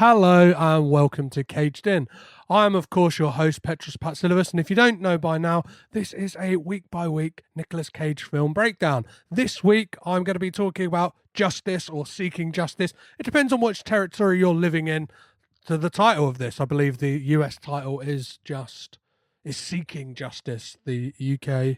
Hello and welcome to Caged In. I am, of course, your host, Petrus Patsilivus, and if you don't know by now, this is a week-by-week Nicolas Cage film breakdown. This week, I'm going to be talking about justice or seeking justice. It depends on which territory you're living in. To the title of this, I believe the US title is Seeking Justice. The UK...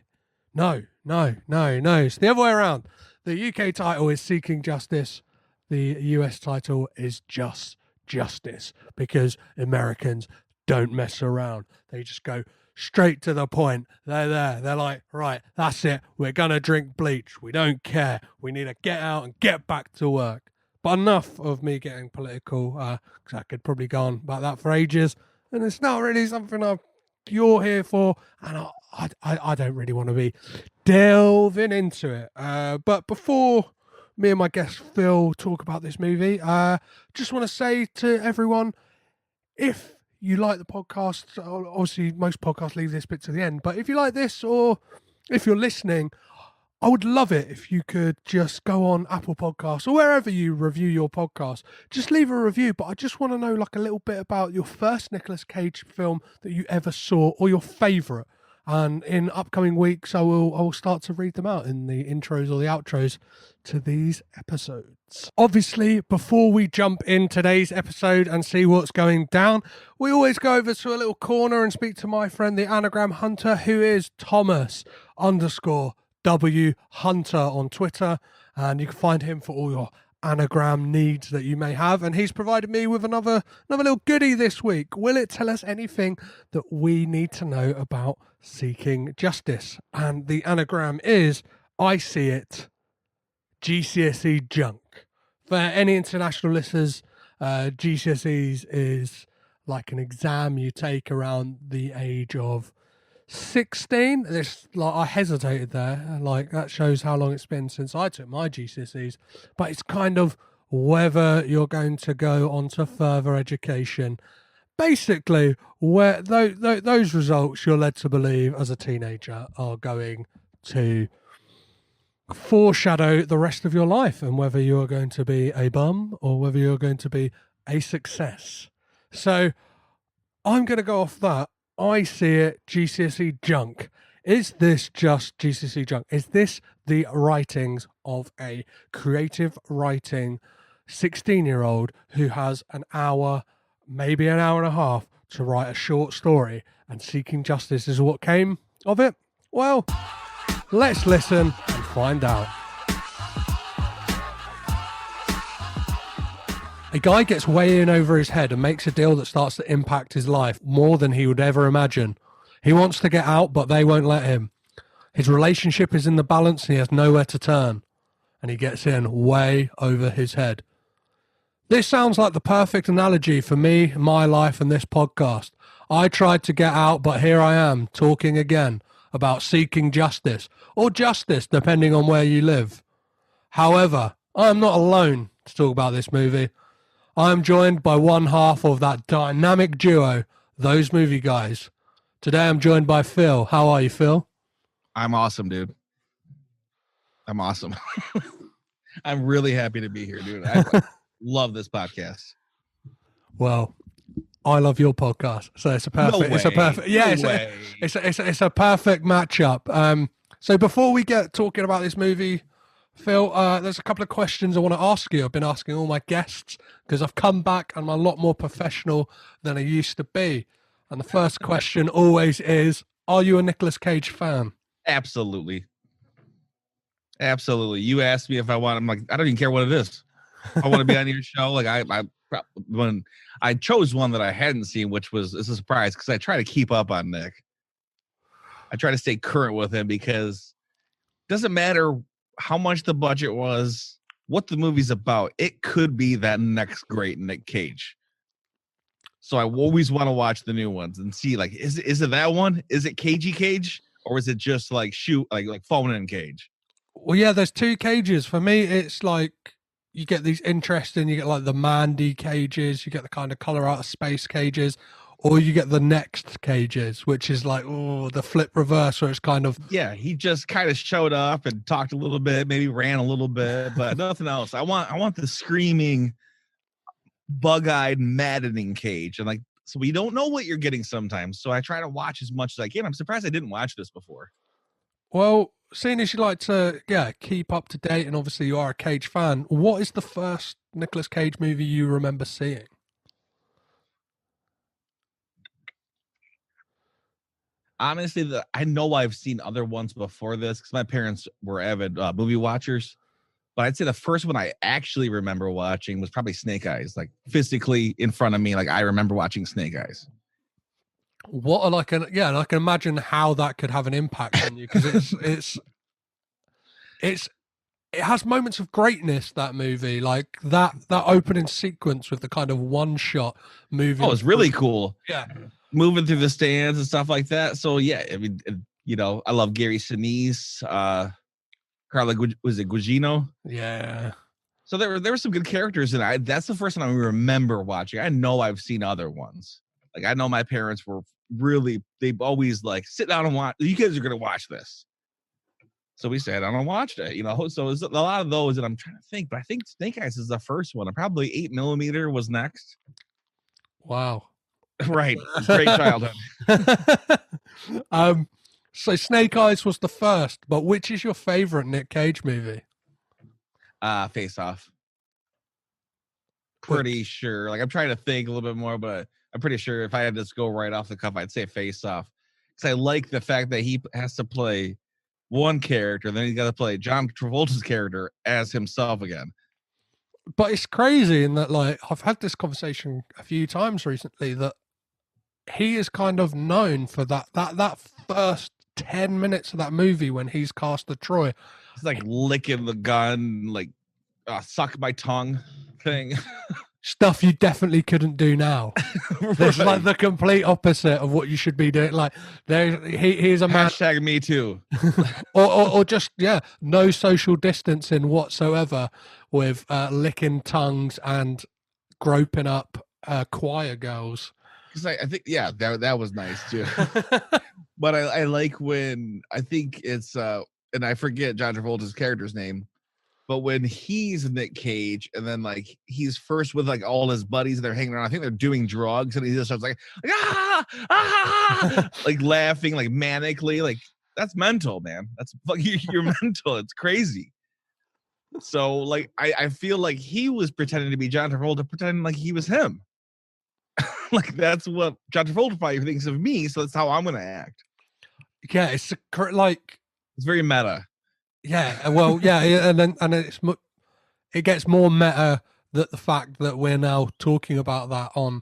No. It's the other way around. The UK title is Seeking Justice. The US title is Just Justice, because Americans don't mess around. They just go straight to the point. They're there. They're like, right, that's it. We're going to drink bleach. We don't care. We need to get out and get back to work. But enough of me getting political, because I could probably go on about that for ages. And it's not really something you're here for. And I don't really want to be delving into it. But before me and my guest Phil talk about this movie, just want to say to everyone, if you like the podcast, obviously most podcasts leave this bit to the end, but if you like this, or if you're listening, I would love it if you could just go on Apple Podcasts or wherever you review your podcast, just leave a review. But I just want to know like a little bit about your first Nicolas Cage film that you ever saw, or your favourite. And in upcoming weeks, I will start to read them out in the intros or the outros to these episodes. Obviously, before we jump in today's episode and see what's going down, we always go over to a little corner and speak to my friend, the Anagram Hunter, who is Thomas_W Hunter on Twitter. And you can find him for all your anagram needs that you may have, and he's provided me with another little goodie this week. Will it tell us anything that we need to know about seeking justice? And the anagram is I see it GCSE junk. For any international listeners, GCSEs is like an exam you take around the age of 16. I hesitated there, like that shows how long it's been since I took my GCSEs. But it's kind of whether you're going to go on to further education. Basically, where those results you're led to believe as a teenager are going to foreshadow the rest of your life, and whether you're going to be a bum or whether you're going to be a success. So I'm going to go off that. I see it GCSE junk. Is this just GCSE junk? Is this the writings of a creative writing 16-year-old who has an hour, maybe an hour and a half to write a short story, and seeking justice is what came of it? Well, let's listen and find out. A guy gets way in over his head and makes a deal that starts to impact his life more than he would ever imagine. He wants to get out, but they won't let him. His relationship is in the balance and he has nowhere to turn. And he gets in way over his head. This sounds like the perfect analogy for me, my life, and this podcast. I tried to get out, but here I am, talking again about seeking justice, or justice, depending on where you live. However, I am not alone to talk about this movie. I am joined by one half of that dynamic duo, Those Movie Guys. Today I'm joined by Phil. How are you, Phil? I'm awesome, dude. I'm awesome. I'm really happy to be here, dude. I love this podcast. Well, I love your podcast, so it's a perfect. It's a perfect. Yeah, it's a perfect matchup. So before we get talking about this movie, Phil, there's a couple of questions I want to ask you. I've been asking all my guests because I've come back and I'm a lot more professional than I used to be. And the first question always is, are you a Nicolas Cage fan? Absolutely. You asked me if I want, I'm like, I don't even care what it is. I want to be on your show. Like when I chose one that I hadn't seen, which was a surprise because I try to keep up on Nick. I try to stay current with him because it doesn't matter how much the budget was, what the movie's about. It could be that next great Nick Cage. So I always want to watch the new ones and see, like, is it that one? Is it Cagey Cage, or is it just like phone in Cage? Well, yeah, there's two Cages. For me, it's like you get these interesting, you get like the Mandy Cages, you get the kind of color out of space Cages, or you get the next Cages, which is like, oh, the flip reverse, where it's kind of... Yeah, he just kind of showed up and talked a little bit, maybe ran a little bit, but nothing else. I want the screaming bug-eyed, maddening Cage. And like, so we don't know what you're getting sometimes. So I try to watch as much as I can. I'm surprised I didn't watch this before. Well, seeing as you like to, keep up to date, and obviously you are a Cage fan, what is the first Nicolas Cage movie you remember seeing? Honestly, I know I've seen other ones before this because my parents were avid movie watchers. But I'd say the first one I actually remember watching was probably Snake Eyes, like physically in front of me. Like I remember watching Snake Eyes. What are like and I can imagine how that could have an impact on you, because it has moments of greatness, that movie, like that opening sequence with the kind of one shot moving. Oh, it's really cool. Yeah, moving through the stands and stuff like that. So yeah, I mean, I love Gary Sinise, Carla was it Gugino? Yeah. So there were some good characters, and that's the first one I remember watching. I know I've seen other ones. Like I know my parents were they've always like sit down and watch. You kids are gonna watch this. So we sat down and watched it. So it's a lot of those, and I'm trying to think, but I think Snake Eyes is the first one, and probably 8mm was next. Wow. Right. Great childhood. So Snake Eyes was the first, but which is your favorite Nick Cage movie? Face Off. Pretty sure. Like I'm trying to think a little bit more, but I'm pretty sure if I had to just go right off the cuff, I'd say Face Off. Because I like the fact that he has to play one character, then he's got to play John Travolta's character as himself again. But it's crazy in that, like, I've had this conversation a few times recently, that he is kind of known for that first 10 minutes of that movie when he's cast the Troy. It's like licking the gun, like suck my tongue thing. Stuff you definitely couldn't do now. There's like the complete opposite of what you should be doing. Like he's a man. Hashtag me too. or just no social distancing whatsoever with licking tongues and groping up choir girls. Because I think that was nice too. But I like when I think it's and I forget John Travolta's character's name. But when he's Nick Cage, and then like he's first with like all his buddies, and they're hanging around. I think they're doing drugs, and he just starts like like laughing like manically. Like that's mental, man. That's you're mental. It's crazy. So like I feel like he was pretending to be John Travolta, pretending like he was him. Like that's what John Travolta probably thinks of me. So that's how I'm gonna act. Yeah, it's like it's very meta. Yeah, well, yeah, and it gets more meta that the fact that we're now talking about that on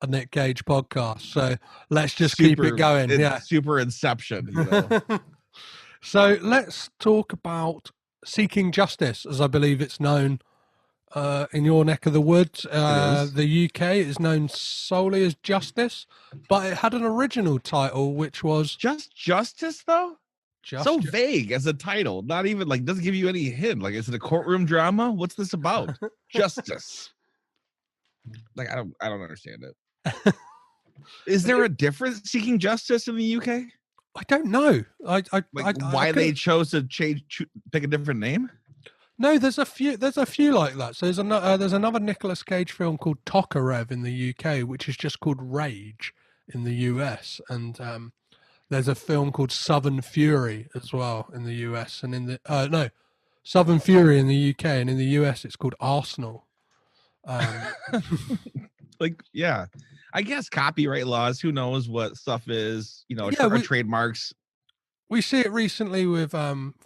a Nick Cage podcast. So let's just keep it going. Yeah, super Inception. So let's talk about Seeking Justice, as I believe it's known in your neck of the woods. The UK is known solely as Justice, but it had an original title which was just Justice, though. So vague as a title, not even like doesn't give you any hint. Like, is it a courtroom drama? What's this about? Justice. Like, I don't understand it. Is there a difference Seeking Justice in the UK? I don't know. Why they chose to pick a different name? No, there's a few like that. So there's another Nicolas Cage film called Tokarev in the UK, which is just called Rage in the US, and there's a film called Southern Fury as well in the US, and in the Southern Fury in the UK, and in the US it's called Arsenal. Like, yeah, I guess copyright laws. Who knows what stuff is? Trademarks. We see it recently with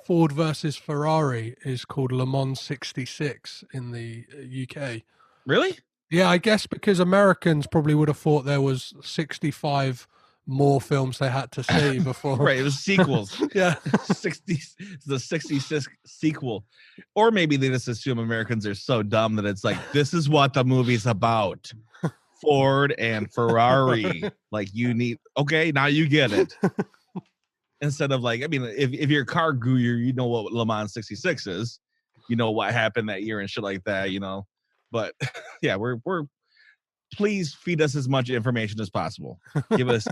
Ford versus Ferrari is called Le Mans 66 in the UK. Really? Yeah, I guess because Americans probably would have thought there was 65 more films they had to see before. Right, it was sequels. Yeah. The 66 sequel. Or maybe they just assume Americans are so dumb that it's like, this is what the movie's about. Ford and Ferrari. Like, okay, now you get it. Instead of like, I mean, if you're a car guru, you know what Le Mans 66 is. You know what happened that year and shit like that, But yeah, we're please feed us as much information as possible. Give us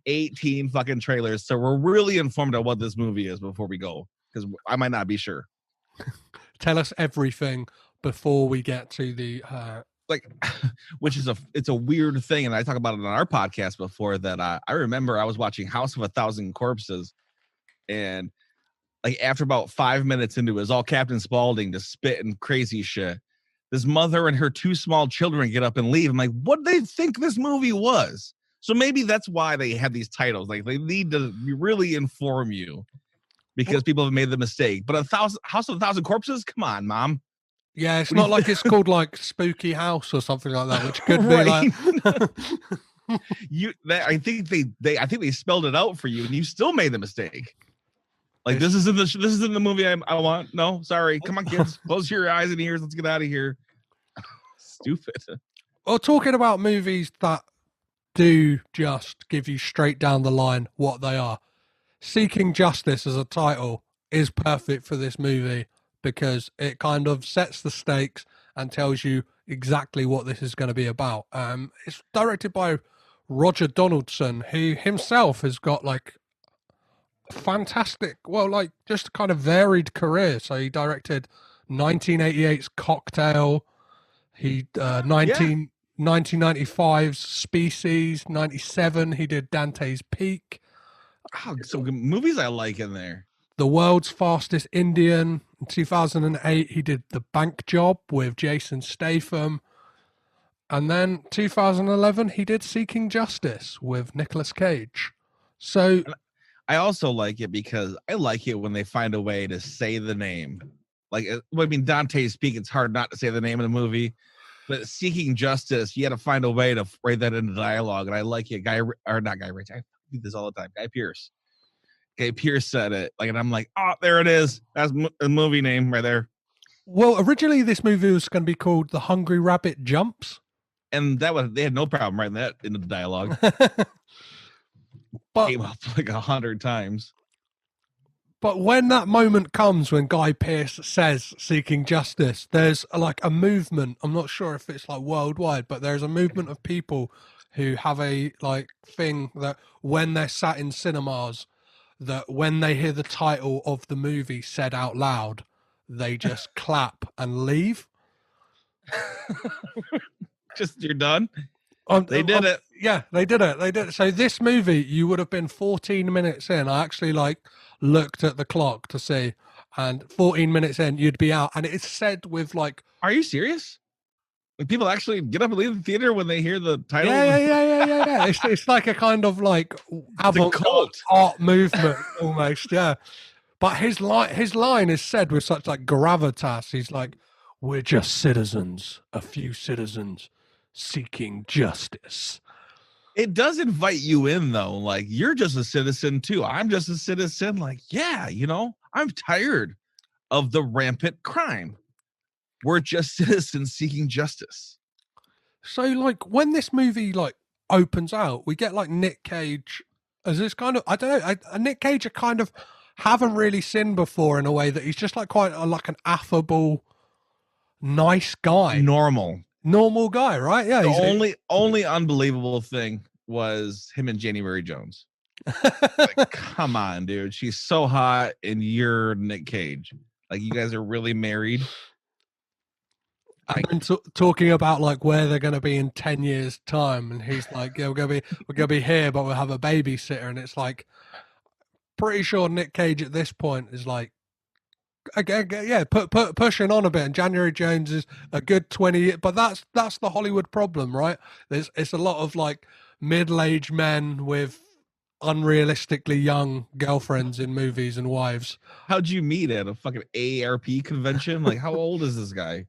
18 fucking trailers so we're really informed of what this movie is before we go, because I might not be sure. Tell us everything before we get to the like, which is it's a weird thing, and I talk about it on our podcast before that. I remember I was watching House of a Thousand Corpses, and like after about 5 minutes into it, it's all Captain Spaulding just spitting crazy shit. This mother and her 2 small children get up and leave. I'm like, what do they think this movie was? So maybe that's why they have these titles. Like they need to really inform you because people have made the mistake. But House of a Thousand Corpses, come on, Mom. Yeah, it's not like it's called like Spooky House or something like that, which could be like. I think they spelled it out for you, and you still made the mistake. Like this isn't the movie I want. No, sorry. Come on, kids, close your eyes and ears. Let's get out of here. Stupid. Well, talking about movies that do just give you straight down the line what they are, Seeking Justice as a title is perfect for this movie because it kind of sets the stakes and tells you exactly what this is going to be about. It's directed by Roger Donaldson, who himself has got like fantastic, well, like just kind of varied career. So he directed 1988's Cocktail, 1995's Species, 97 he did Dante's Peak. Oh, some good movies I like in there. The World's Fastest Indian. In 2008 he did The Bank Job with Jason Statham, and then 2011 he did Seeking Justice with Nicolas Cage. So I also like it because I like it when they find a way to say the name. Like, I mean, Dante's Peak, it's hard not to say the name of the movie, but Seeking Justice, you had to find a way to write that into dialogue. And I like it. Not Guy Ritchie. I do this all the time. Guy Pearce. Guy Pearce said it. Like, and I'm like, oh, there it is. That's a movie name right there. Well, originally this movie was going to be called The Hungry Rabbit Jumps. And they had no problem writing that into the dialogue. But came up like 100 times. But when that moment comes when Guy Pearce says Seeking Justice, there's like a movement. I'm not sure if it's like worldwide, but there's a movement of people who have a like thing that when they're sat in cinemas, that when they hear the title of the movie said out loud, they just clap and leave. Just you're done. They did it. Yeah, they did it. So this movie, you would have been 14 minutes in. I actually like looked at the clock to see, and 14 minutes in, you'd be out. And it's said with like, are you serious? Like people actually get up and leave the theater when they hear the title? Yeah. It's like a kind of like avant-garde art movement almost. Yeah. But his line is said with such like gravitas. He's like, we're just citizens, a few citizens seeking justice. It does invite you in though. Like you're just a citizen too. I'm just a citizen. Like, yeah, I'm tired of the rampant crime. We're just citizens seeking justice. So like when this movie like opens out, we get like Nick Cage as this kind of, I don't know, Nick Cage I kind of haven't really seen before in a way that he's just like quite like an affable, nice guy. Normal guy, right? Yeah. The only unbelievable thing was him and January Jones. Like, come on, dude. She's so hot, and you're Nick Cage. Like, you guys are really married. I've been talking about like where they're going to be in 10 years' time, and he's like, "Yeah, we're going to be here, but we'll have a babysitter." And it's like, pretty sure Nick Cage at this point is like, pushing on a bit, and January Jones is a good 20 years, but that's the Hollywood problem, right? It's a lot of like middle-aged men with unrealistically young girlfriends in movies and wives. How'd you meet at a fucking AARP convention? Like, how old is this guy?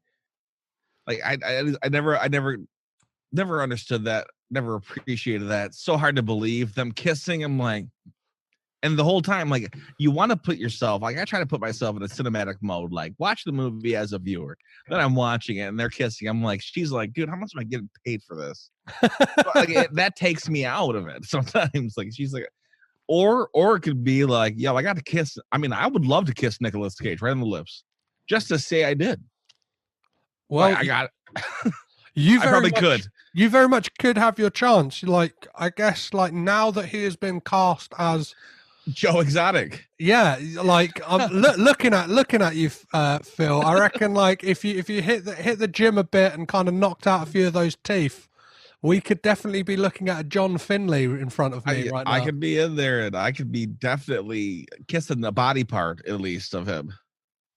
Like, I never understood that, never appreciated that. It's so hard to believe them kissing. I'm like, and the whole time, like, you want to put yourself, like, I try to put myself in a cinematic mode, like, watch the movie as a viewer. Then I'm watching it and they're kissing. I'm like, she's like, dude, how much am I getting paid for this? That takes me out of it sometimes. Like, she's like, or it could be like, yo, I got to kiss. I mean, I would love to kiss Nicolas Cage right on the lips just to say I did. Well, like, I got it. I probably could. You very much could have your chance. Like, I guess, like, now that he has been cast as Joe Exotic. Yeah, like I'm looking at you, Phil. I reckon like if you hit the gym a bit and kind of knocked out a few of those teeth, we could definitely be looking at a John Finlay in front of me right now. I could be in there and I could be definitely kissing the body part at least of him.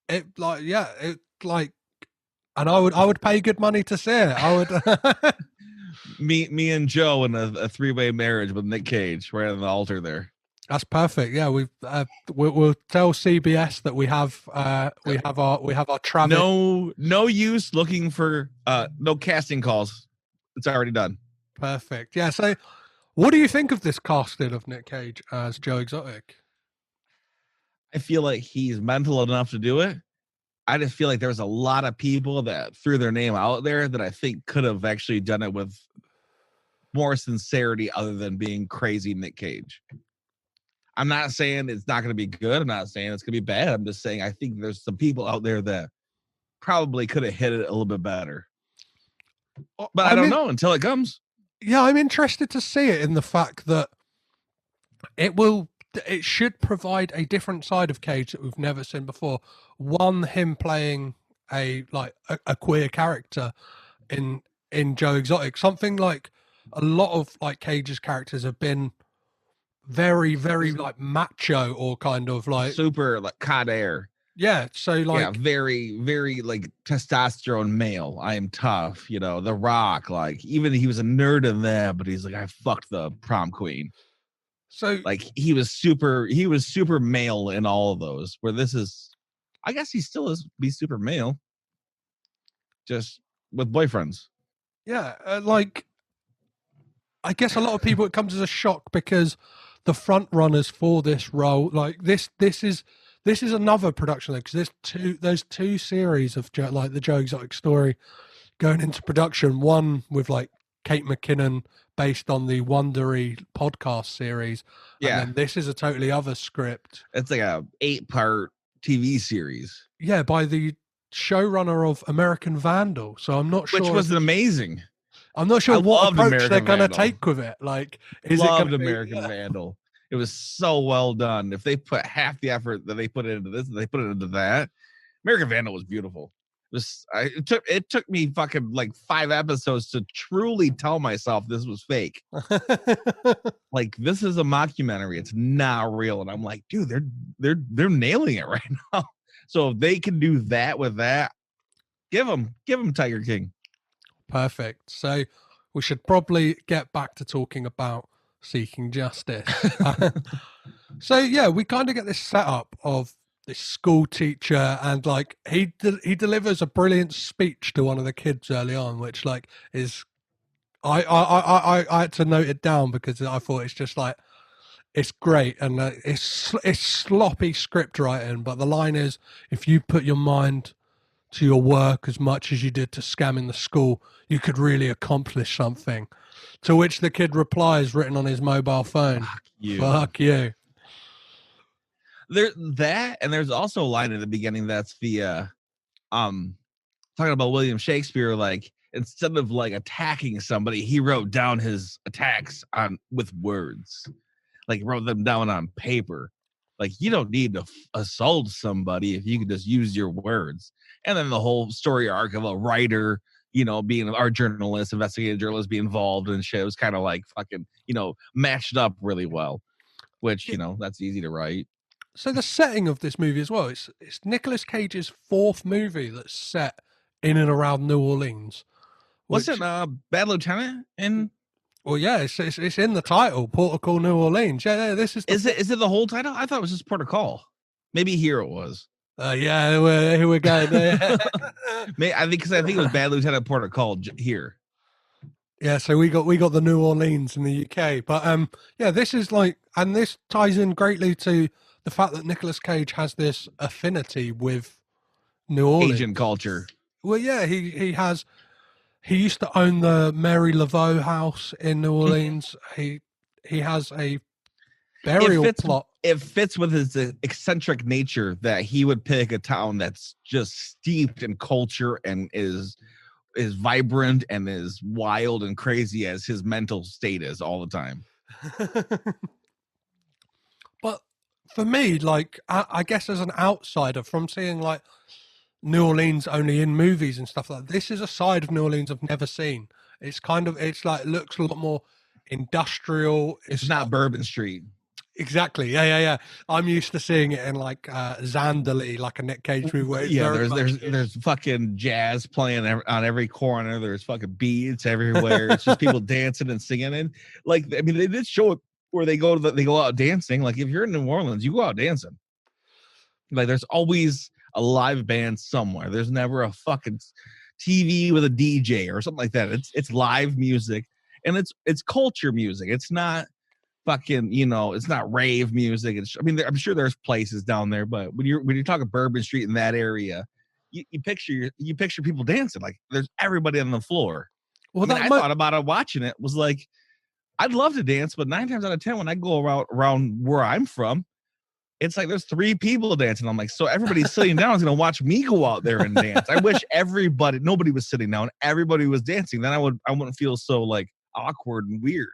It like yeah, it like, and I would pay good money to see it. I would. Me and Joe in a three-way marriage with Nick Cage right on the altar there. That's perfect. Yeah, we'll tell CBS that we have our Travis. No use looking for no casting calls. It's already done. Perfect. Yeah. So, what do you think of this casting of Nick Cage as Joe Exotic? I feel like he's mental enough to do it. I just feel like there's a lot of people that threw their name out there that I think could have actually done it with more sincerity other than being crazy Nick Cage. I'm not saying it's not going to be good. I'm not saying it's going to be bad. I'm just saying I think there's some people out there that probably could have hit it a little bit better. But I don't know until it comes. Yeah, I'm interested to see it in the fact that it should provide a different side of Cage that we've never seen before. One, him playing a queer character in Joe Exotic, something like a lot of like Cage's characters have been very, very like macho or kind of like super like Cod Air. Yeah, so like yeah, very, very like testosterone male. I am tough, you know. The Rock, like even he was a nerd in that, but he's like, I fucked the prom queen. So like he was super male in all of those. Where this is, I guess he still is be super male, just with boyfriends. Yeah, like I guess a lot of people it comes as a shock because the front runners for this role, like this is another production because there's two series of like the Joe Exotic story going into production. One with like Kate McKinnon based on the Wondery podcast series. Yeah. And then this is a totally other script. It's like a 8-part TV series. Yeah, by the showrunner of American Vandal. So I'm not sure. Which was amazing. I'm not sure what approach they're going to take with it. Like, is it going to be American Vandal? It was so well done. If they put half the effort that they put into this, they put it into that. American Vandal was beautiful. It took me fucking like 5 episodes to truly tell myself this was fake. Like this is a mockumentary. It's not real. And I'm like, dude, they're nailing it right now. So if they can do that with that, give them Tiger King. Perfect. So we should probably get back to talking about Seeking Justice. So yeah, we kind of get this setup of this school teacher, and like he delivers a brilliant speech to one of the kids early on, which like is I had to note it down because I thought it's just like it's great, and it's sloppy script writing, but the line is, if you put your mind to your work as much as you did to scamming the school, you could really accomplish something. To which the kid replies, written on his mobile phone, Fuck you. There's that, and there's also a line at the beginning that's the talking about William Shakespeare, like instead of like attacking somebody, he wrote down his attacks with words. Like wrote them down on paper. Like you don't need to assault somebody if you can just use your words. And then the whole story arc of a writer, you know, being our journalist, investigative journalist, be involved in shit was kind of like fucking, you know, matched up really well. Which, you know, that's easy to write. So the setting of this movie as well, it's Nicolas Cage's 4th movie that's set in and around New Orleans. Wasn't Bad Lieutenant in? Well, yeah, it's in the title, Port of Call, New Orleans. Yeah, this is. Is it the whole title? I thought it was just Port of Call. Maybe here it was. Yeah, here we go. I think it was Bad Lieutenant Port of Call here. Yeah, so we got the New Orleans in the UK, but yeah, this is like, and this ties in greatly to the fact that Nicolas Cage has this affinity with New Orleans. Asian culture. Well, yeah, he used to own the Mary Laveau house in New Orleans. he has a burial plot. It fits with his eccentric nature that he would pick a town that's just steeped in culture and is vibrant and as wild and crazy as his mental state is all the time. But for me, like I guess as an outsider from seeing like New Orleans only in movies and stuff like that, this is a side of New Orleans I've never seen. It's like looks a lot more industrial. It's It's not Bourbon Street. exactly, yeah. I'm used to seeing it in like Zanderley, like a Nick Cage movie. Where it's Yeah, very much- there's fucking jazz playing on every corner. There's fucking beats everywhere. It's just people dancing and singing. And like, I mean, they did show it where they go out dancing. Like, if you're in New Orleans, you go out dancing. Like, there's always a live band somewhere. There's never a fucking TV with a DJ or something like that. It's live music, and it's culture music. It's not fucking, it's not rave music. I mean, I'm sure there's places down there, but when you're talking Bourbon Street in that area, you picture people dancing. Like, there's everybody on the floor. well, I thought about it watching it, was like, I'd love to dance, but 9 times out of 10 when I go around where I'm from, it's like there's 3 people dancing. I'm like, so everybody's sitting down is going to watch me go out there and dance. I wish nobody was sitting down, everybody was dancing. Then I wouldn't feel so like awkward and weird.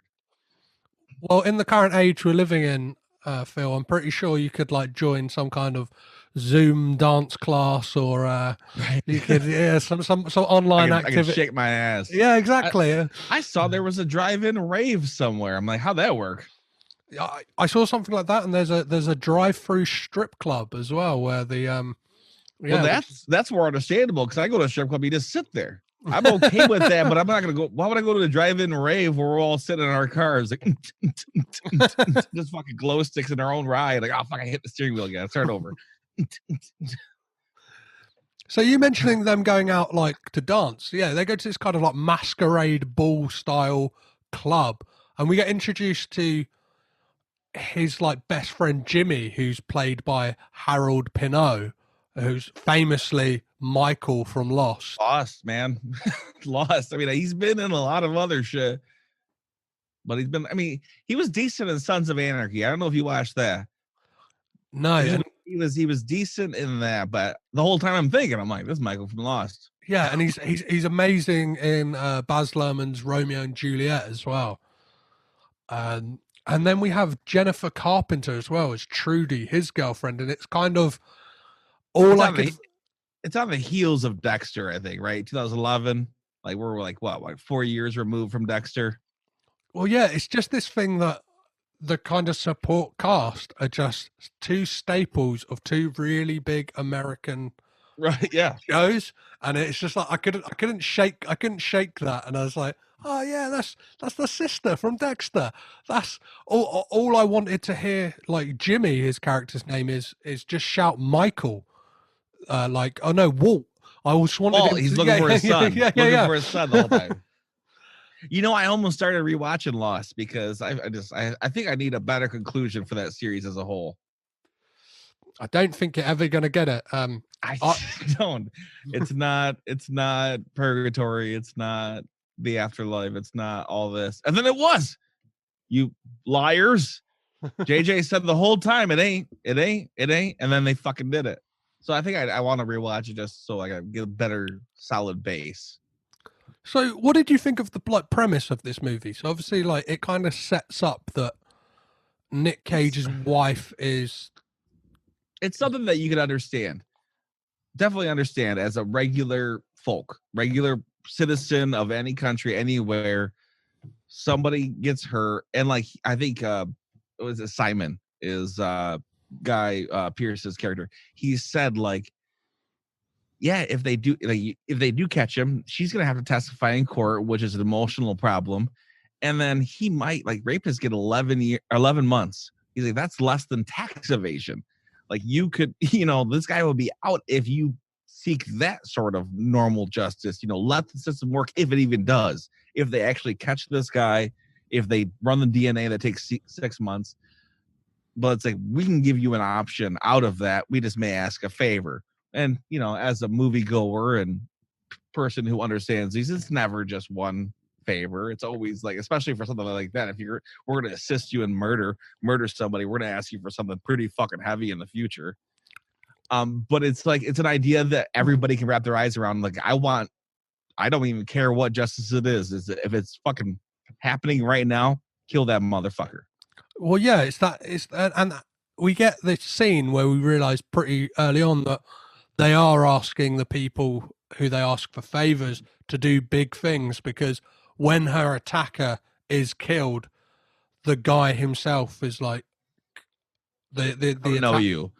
Well, in the current age we're living in, Phil, I'm pretty sure you could like join some kind of Zoom dance class, or you could some online I can activity. shake my ass. Yeah, exactly. I saw there was a drive-in rave somewhere. I'm like, how'd that work? I saw something like that, and there's a drive-through strip club as well, where the Well, that's more understandable, because I go to a strip club, you just sit there. I'm okay with that, but I'm not gonna go. Why would I go to the drive-in rave where we're all sitting in our cars, like just fucking glow sticks in our own ride? Like, oh fuck, I hit the steering wheel again. Start over. So you mentioning them going out like to dance? Yeah, they go to this kind of like masquerade ball style club, and we get introduced to his like best friend Jimmy, who's played by Harold Pinot, who's famously Michael from Lost. Lost, man. Lost. I mean, he's been in a lot of other shit, but he was decent in Sons of Anarchy. I don't know if you watched that. No, He was decent in that, but the whole time I'm like, this is Michael from Lost. yeah, and he's amazing in Baz Luhrmann's Romeo and Juliet as well. And then we have Jennifer Carpenter as well as Trudy, his girlfriend, and it's kind of all it's on the heels of Dexter, I think, right? 2011. Like, we're like 4 years removed from Dexter. Well, yeah, it's just this thing that the kind of support cast are just 2 staples of 2 really big American Right, yeah. shows, and it's just like I couldn't shake that, and I was like, oh yeah, that's the sister from Dexter. That's all I wanted to hear. Like Jimmy, his character's name is just shout Michael, like, oh no, Walt. I was wanted him He's to- looking for his son. yeah. Looking for his son the whole time. I almost started rewatching Lost because I think I need a better conclusion for that series as a whole. I don't think you're ever gonna get it. I don't. It's not purgatory. It's not the afterlife. It's not all this. And then it was. You liars. JJ said the whole time, it ain't. And then they fucking did it. So I think I want to rewatch it just so I can get a better solid base. So, what did you think of the premise of this movie? So, obviously, like it kind of sets up that Nick Cage's wife is. It's something that you can understand. Definitely understand as a regular citizen of any country, anywhere. Somebody gets hurt, and like I think it was Simon is Guy Pearce's character. He said like, yeah, if they do catch him, she's gonna have to testify in court, which is an emotional problem, and then he might like rapists get 11 months. He's like, that's less than tax evasion. Like, you could, this guy will be out if you seek that sort of normal justice. Let the system work, if it even does. If they actually catch this guy, if they run the DNA, that takes 6 months. But it's like, we can give you an option out of that. We just may ask a favor. And, as a moviegoer and person who understands these, it's never just one favor. It's always like, especially for something like that, if we're going to assist you in murder somebody, we're going to ask you for something pretty fucking heavy in the future. But it's like, it's an idea that everybody can wrap their eyes around. Like, I don't even care what justice it is if it's fucking happening right now, kill that motherfucker. Well, yeah, and we get this scene where we realize pretty early on that they are asking the people who they ask for favors to do big things, because when her attacker is killed, the guy himself is like the I don't know you.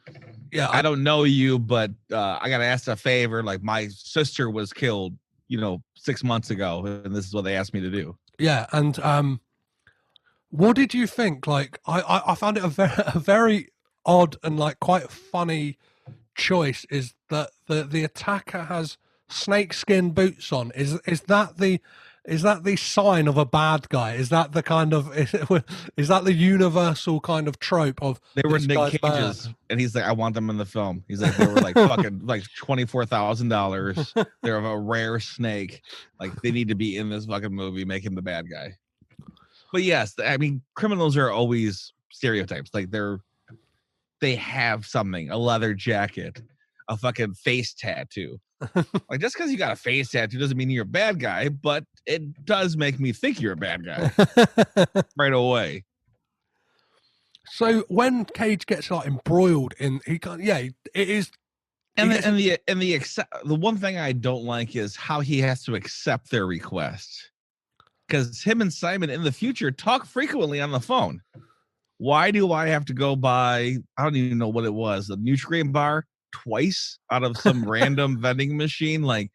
Yeah, I don't know you, but I got to ask a favor. Like, my sister was killed, 6 months ago, and this is what they asked me to do. Yeah, and what did you think? Like, I found it a very odd and like quite funny choice. Is that the attacker has snakeskin boots on? Is that the sign of a bad guy? Is that the kind of is that the universal kind of trope of They were this Nick guy's Cage's, bad? and he's like, I want them in the film. He's like, they were like fucking like $24,000. They're of a rare snake. Like, they need to be in this fucking movie, make him the bad guy. But yes, I mean, criminals are always stereotypes. Like, they have something, a leather jacket, a fucking face tattoo. Like, just because you got a face tattoo doesn't mean you're a bad guy, but it does make me think you're a bad guy right away. So when Cage gets like embroiled in, it is. And the one thing I don't like is how he has to accept their request, because him and Simon in the future talk frequently on the phone. Why do I have to go buy, I don't even know what it was, a Nutrient bar twice out of some random vending machine? Like,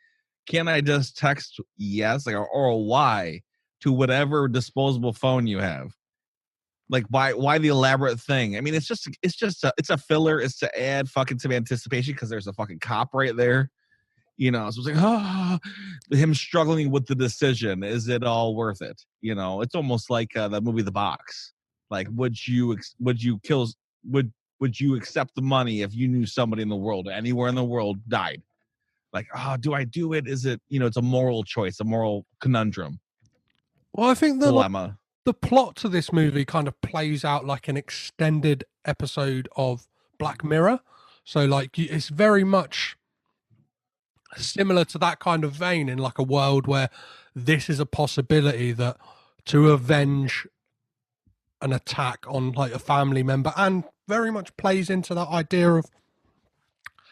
can't I just text yes, like, or why to whatever disposable phone you have? Like, why the elaborate thing? I mean, it's a filler. It's to add fucking some anticipation because there's a fucking cop right there. So it's like, him struggling with the decision. Is it all worth it? It's almost like the movie The Box. Like, would you accept the money if you knew somebody in the world, anywhere in the world, died? Like, do I do it? Is it, it's a moral choice, a moral conundrum. Well, I think dilemma. The plot to this movie kind of plays out like an extended episode of Black Mirror. So like, it's very much similar to that kind of vein, in like a world where this is a possibility that to avenge an attack on like a family member, and very much plays into that idea of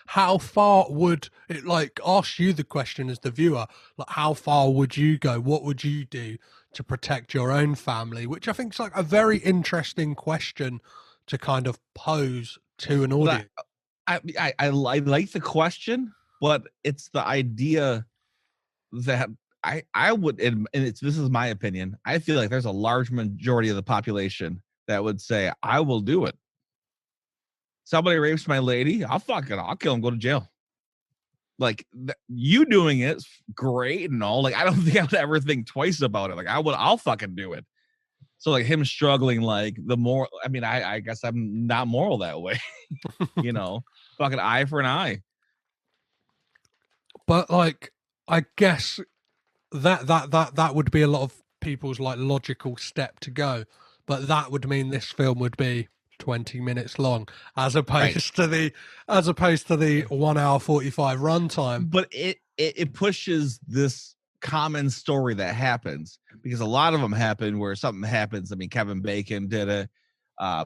how far would it, like, ask you the question as the viewer, like, how far would you go? What would you do to protect your own family? Which I think is like a very interesting question to kind of pose to an audience. I like the question, but it's the idea that I would, and this is my opinion, I feel like there's a large majority of the population that would say, I will do it. Somebody rapes my lady, I'll kill him, go to jail. Like, you doing it's great and all. Like, I don't think I would ever think twice about it. Like, I'll fucking do it. So like, him struggling, like, the more, I mean, I guess I'm not moral that way. Fucking eye for an eye. But like, I guess that would be a lot of people's like logical step to go. But that would mean this film would be 20 minutes long, as opposed to the 1 hour 45 runtime. But it pushes this common story that happens, because a lot of them happen where something happens. I mean, Kevin Bacon did it.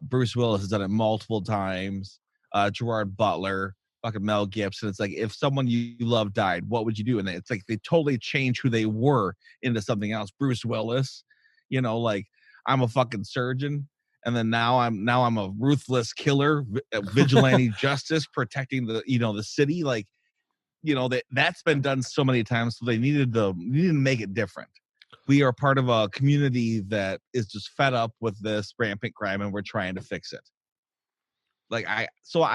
Bruce Willis has done it multiple times. Gerard Butler, fucking Mel Gibson. It's like, if someone you love died, what would you do? And it's like they totally change who they were into something else. Bruce Willis, like, I'm a fucking surgeon, and then now I'm a ruthless killer, vigilante justice, protecting the city. Like, that's been done so many times, so they needed to make it different. We are part of a community that is just fed up with this rampant crime, and we're trying to fix it. Like, I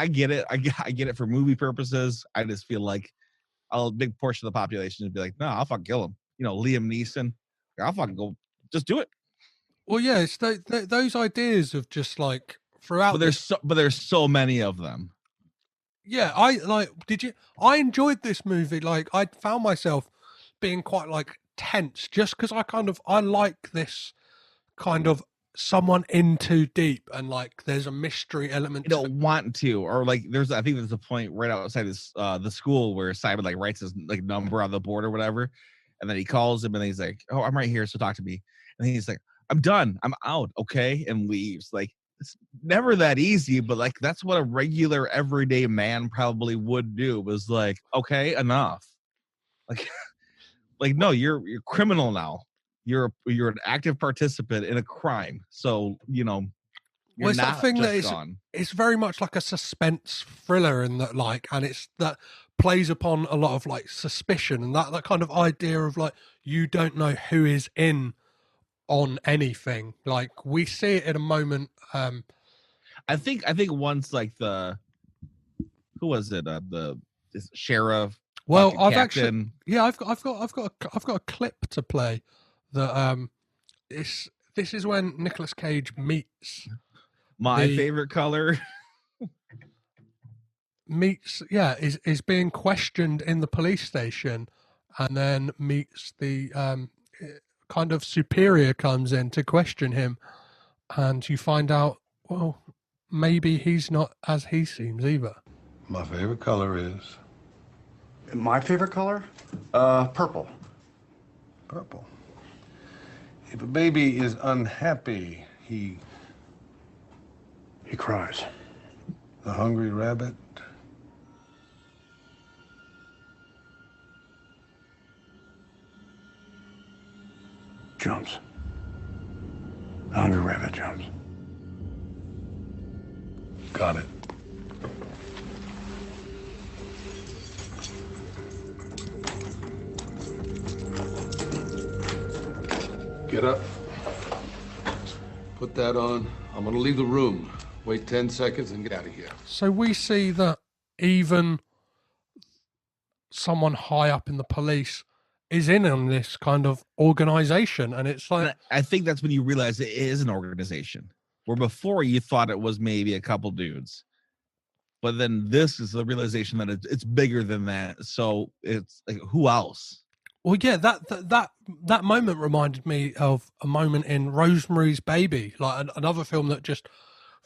get it. I get it for movie purposes. I just feel like a big portion of the population would be like, no, I'll fucking kill him. Liam Neeson, I'll fucking go, just do it. Well, yeah, it's those ideas of just like throughout. But there's so many of them. Yeah, I enjoyed this movie. Like, I found myself being quite like tense, just because I like this kind of someone in too deep, and like there's a mystery element. You don't want to, or like I think there's a point right outside this the school where Simon like writes his like number on the board or whatever, and then he calls him and he's like, oh, I'm right here, so talk to me. And he's like, I'm done, I'm out, okay, and leaves. Like, it's never that easy, but like that's what a regular everyday man probably would do. Was like, okay, enough. Like, like no, you're criminal now. You're an active participant in a crime. So you're It's that not thing that just gone. it's very much like a suspense thriller, and that like, and it's that plays upon a lot of like suspicion and that kind of idea of like you don't know who is in on anything. Like we see it in a moment. I think once like the who was it? The sheriff. Well, I've captain. actually, yeah, I've got a clip to play that this is when Nicolas Cage meets my favorite color. is being questioned in the police station, and then meets the kind of superior comes in to question him, and you find out, well, maybe he's not as he seems either. My favorite color is My favorite color? Purple. purple. If a baby is unhappy, he cries. the hungry rabbit. Jumps. The hungry rabbit jumps. Got it. Get up. Put that on. I'm gonna leave the room. Wait 10 seconds and get out of here. So we see that even someone high up in the police is in on this kind of organization, and it's like, I think that's when you realize it is an organization. Where before you thought it was maybe a couple dudes, but then this is the realization that it's bigger than that. So it's like, who else? well, yeah, that moment reminded me of a moment in Rosemary's Baby, like another film that just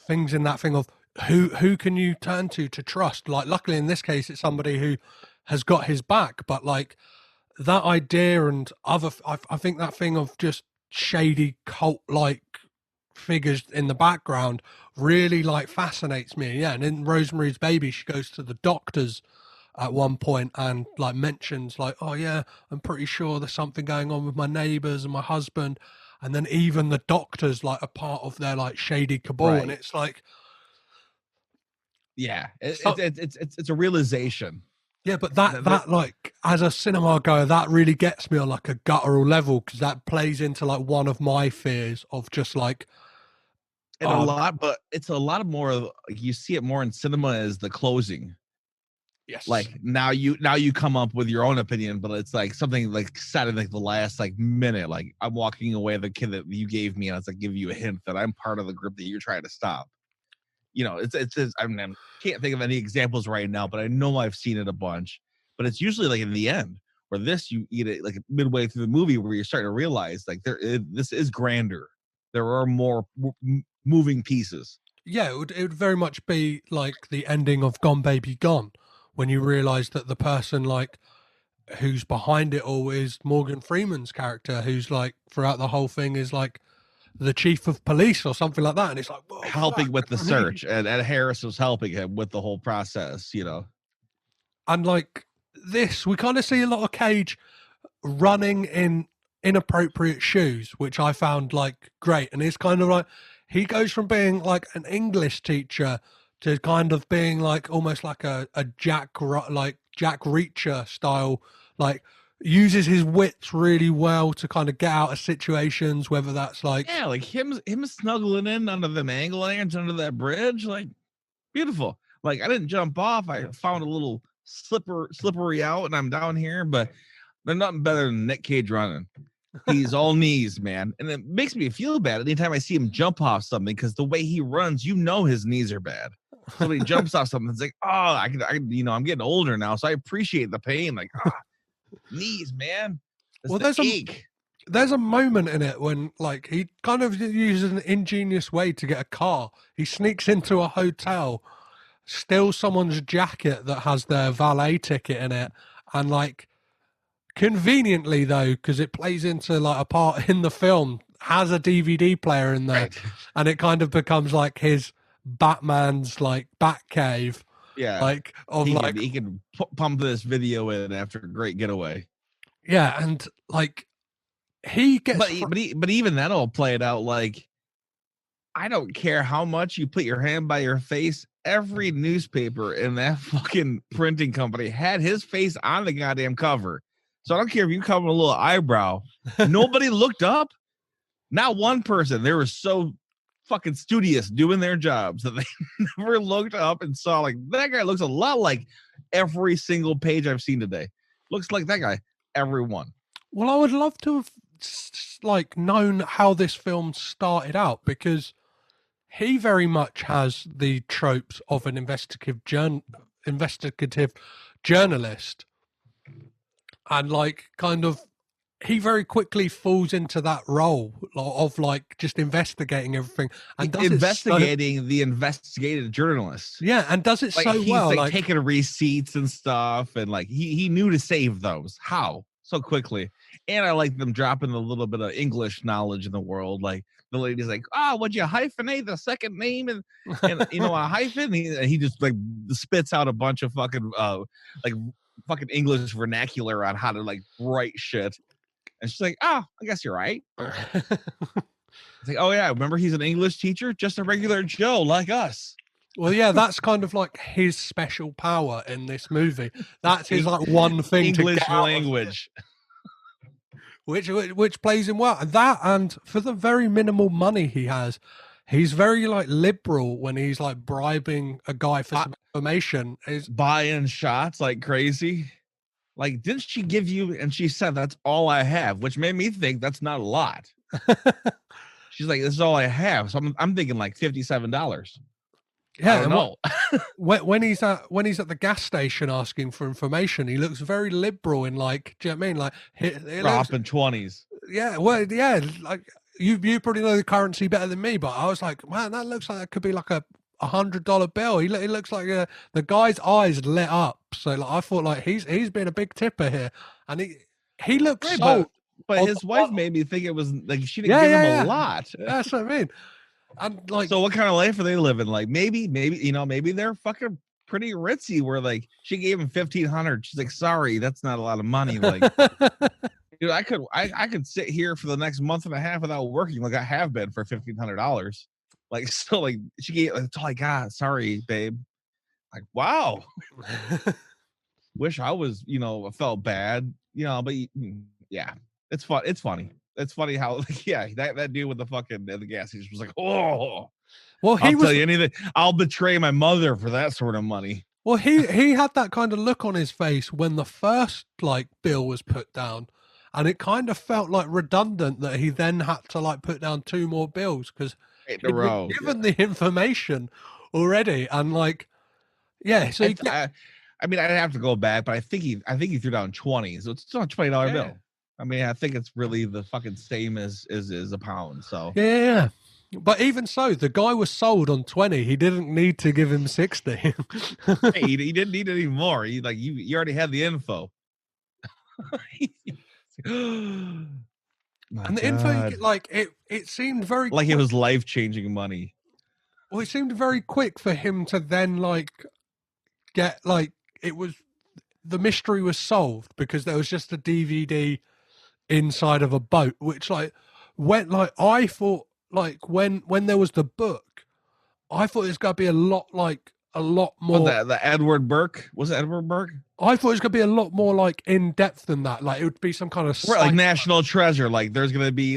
things in that thing of who can you turn to trust. Like, luckily in this case, it's somebody who has got his back, but like that idea and other, I think that thing of just shady cult like figures in the background really like fascinates me. Yeah, and in Rosemary's Baby, she goes to the doctors at one point and like mentions like, oh yeah, I'm pretty sure there's something going on with my neighbors and my husband, and then even the doctors like are part of their like shady cabal, Right. and it's like, Yeah, So- it's a realization. yeah, but that like as a cinema goer, that really gets me on like a guttural level, because that plays into like one of my fears of just like, And a lot, but it's a lot more of, like, you see it more in cinema as the closing. yes, Like now you come up with your own opinion, but it's like something like said in like the last like minute, like I'm walking away the kid that you gave me, and it's like give you a hint that I'm part of the group that you're trying to stop. It's I mean, I can't think of any examples right now, but I know I've seen it a bunch. But it's usually like in the end, where this you eat it like midway through the movie, where you're starting to realize like this is grander. There are more moving pieces. yeah, it would very much be like the ending of Gone Baby Gone, when you realize that the person like who's behind it all is Morgan Freeman's character, who's like throughout the whole thing is like the chief of police or something like that, and it's like, whoa, Helping fuck. with the search, and Ed Harris was helping him with the whole process. And like this, we kind of see a lot of Cage running in inappropriate shoes, which I found like great. And it's kind of like he goes from being like an English teacher to kind of being like almost like a Jack Reacher style, like uses his wits really well to kind of get out of situations, whether that's like, Yeah, like him snuggling in under them angle irons under that bridge, like beautiful. Like I didn't jump off. I found a little slippery out, and I'm down here, but they're nothing better than Nick Cage running. He's all knees, man. And it makes me feel bad anytime I see him jump off something, because the way he runs, his knees are bad. So when he jumps off something, it's like, oh, I'm getting older now, so I appreciate the pain. Like, knees, man. Well, there's a moment in it when like he kind of uses an ingenious way to get a car. He sneaks into a hotel, steals someone's jacket that has their valet ticket in it, and like conveniently though, because it plays into like a part in the film, has a DVD player in there, Right. and it kind of becomes like his Batman's like Batcave, Yeah. like of like He can pump this video in after a great getaway. yeah, and like he gets But even that'll play it out like, I don't care how much you put your hand by your face. Every newspaper in that fucking printing company had his face on the goddamn cover. So I don't care if you cover a little eyebrow. Nobody looked up. Not one person. They were so fucking studious doing their jobs that they never looked up and saw like that guy looks a lot like every single page I've seen today. Looks like that guy. Everyone. Well, I would love to have like known how this film started out, because he very much has the tropes of an investigative journalist, and like kind of he very quickly falls into that role of like just investigating everything and does Investigating the investigative journalist. yeah, and does it Like so he's well, like like taking receipts and stuff, and like he knew to save those. How? So quickly. And I like them dropping a little bit of English knowledge in the world. Like the lady's like, would you hyphenate the second name and you know, a hyphen? He just like spits out a bunch of fucking like fucking English vernacular on how to like write shit. And she's like, I guess you're right. It's like, oh yeah, remember he's an English teacher, just a regular Joe like us. well, yeah, that's kind of like his special power in this movie. That's his like one thing English to get out of language. which plays him well. And that, and for the very minimal money he has, he's very like liberal when he's like bribing a guy for some information. Is Buying shots like crazy. Like, didn't she give you? And she said, that's all I have, which made me think that's not a lot. She's like, this is all I have. So I'm thinking like $57. yeah, I don't know. When he's at the gas station asking for information, he looks very liberal in like, do you know what I mean? Like, Dropping 20s. yeah, well, yeah, like you probably know the currency better than me, but I was like, man, that looks like that could be like a $100 bill. He looks like the guy's eyes lit up. So like, I thought like he's been a big tipper here, and he looks Right, so. But on his the wife bottom. made me think it was like she didn't Yeah, give him yeah, a yeah. lot. That's what I mean. And like, So what kind of life are they living? Like maybe you know, maybe they're fucking pretty ritzy. Where like she gave him 1,500. She's like, sorry, that's not a lot of money. Like, dude, I could sit here for the next month and a half without working, like I have been for $1,500. Like, so like she gave, that's all I got. Sorry, babe. Like, wow. Wish I was, you know, felt bad, you know, but yeah, it's fun. It's funny. It's funny how, like, yeah, that dude with the fucking the gas station was like, oh, well, I'll tell you anything. I'll betray my mother for that sort of money. Well, he had that kind of look on his face when the first like bill was put down, and it kind of felt like redundant that he then had to like put down 2 more bills because In a row. given the information already, and like, yeah. So I mean, I'd have to go back, but I think he threw down 20, so it's still a $20 bill. I mean, I think it's really the fucking same as a pound. So yeah. But even so, the guy was sold on 20. He didn't need to give him 60. hey, he didn't need any more. He like you already had the info. And the info, like it seemed very like quick. it was life-changing money. Well, it seemed very quick for him to then like get like it was the mystery was solved because there was just a DVD inside of a boat, which like went like I thought like when there was the book, I thought it was gonna be a lot more. The Edward Burke, was it Edward Burke? I thought it was gonna be a lot more like in depth than that. Like it would be some kind of Right, like National Treasure. Like there's gonna be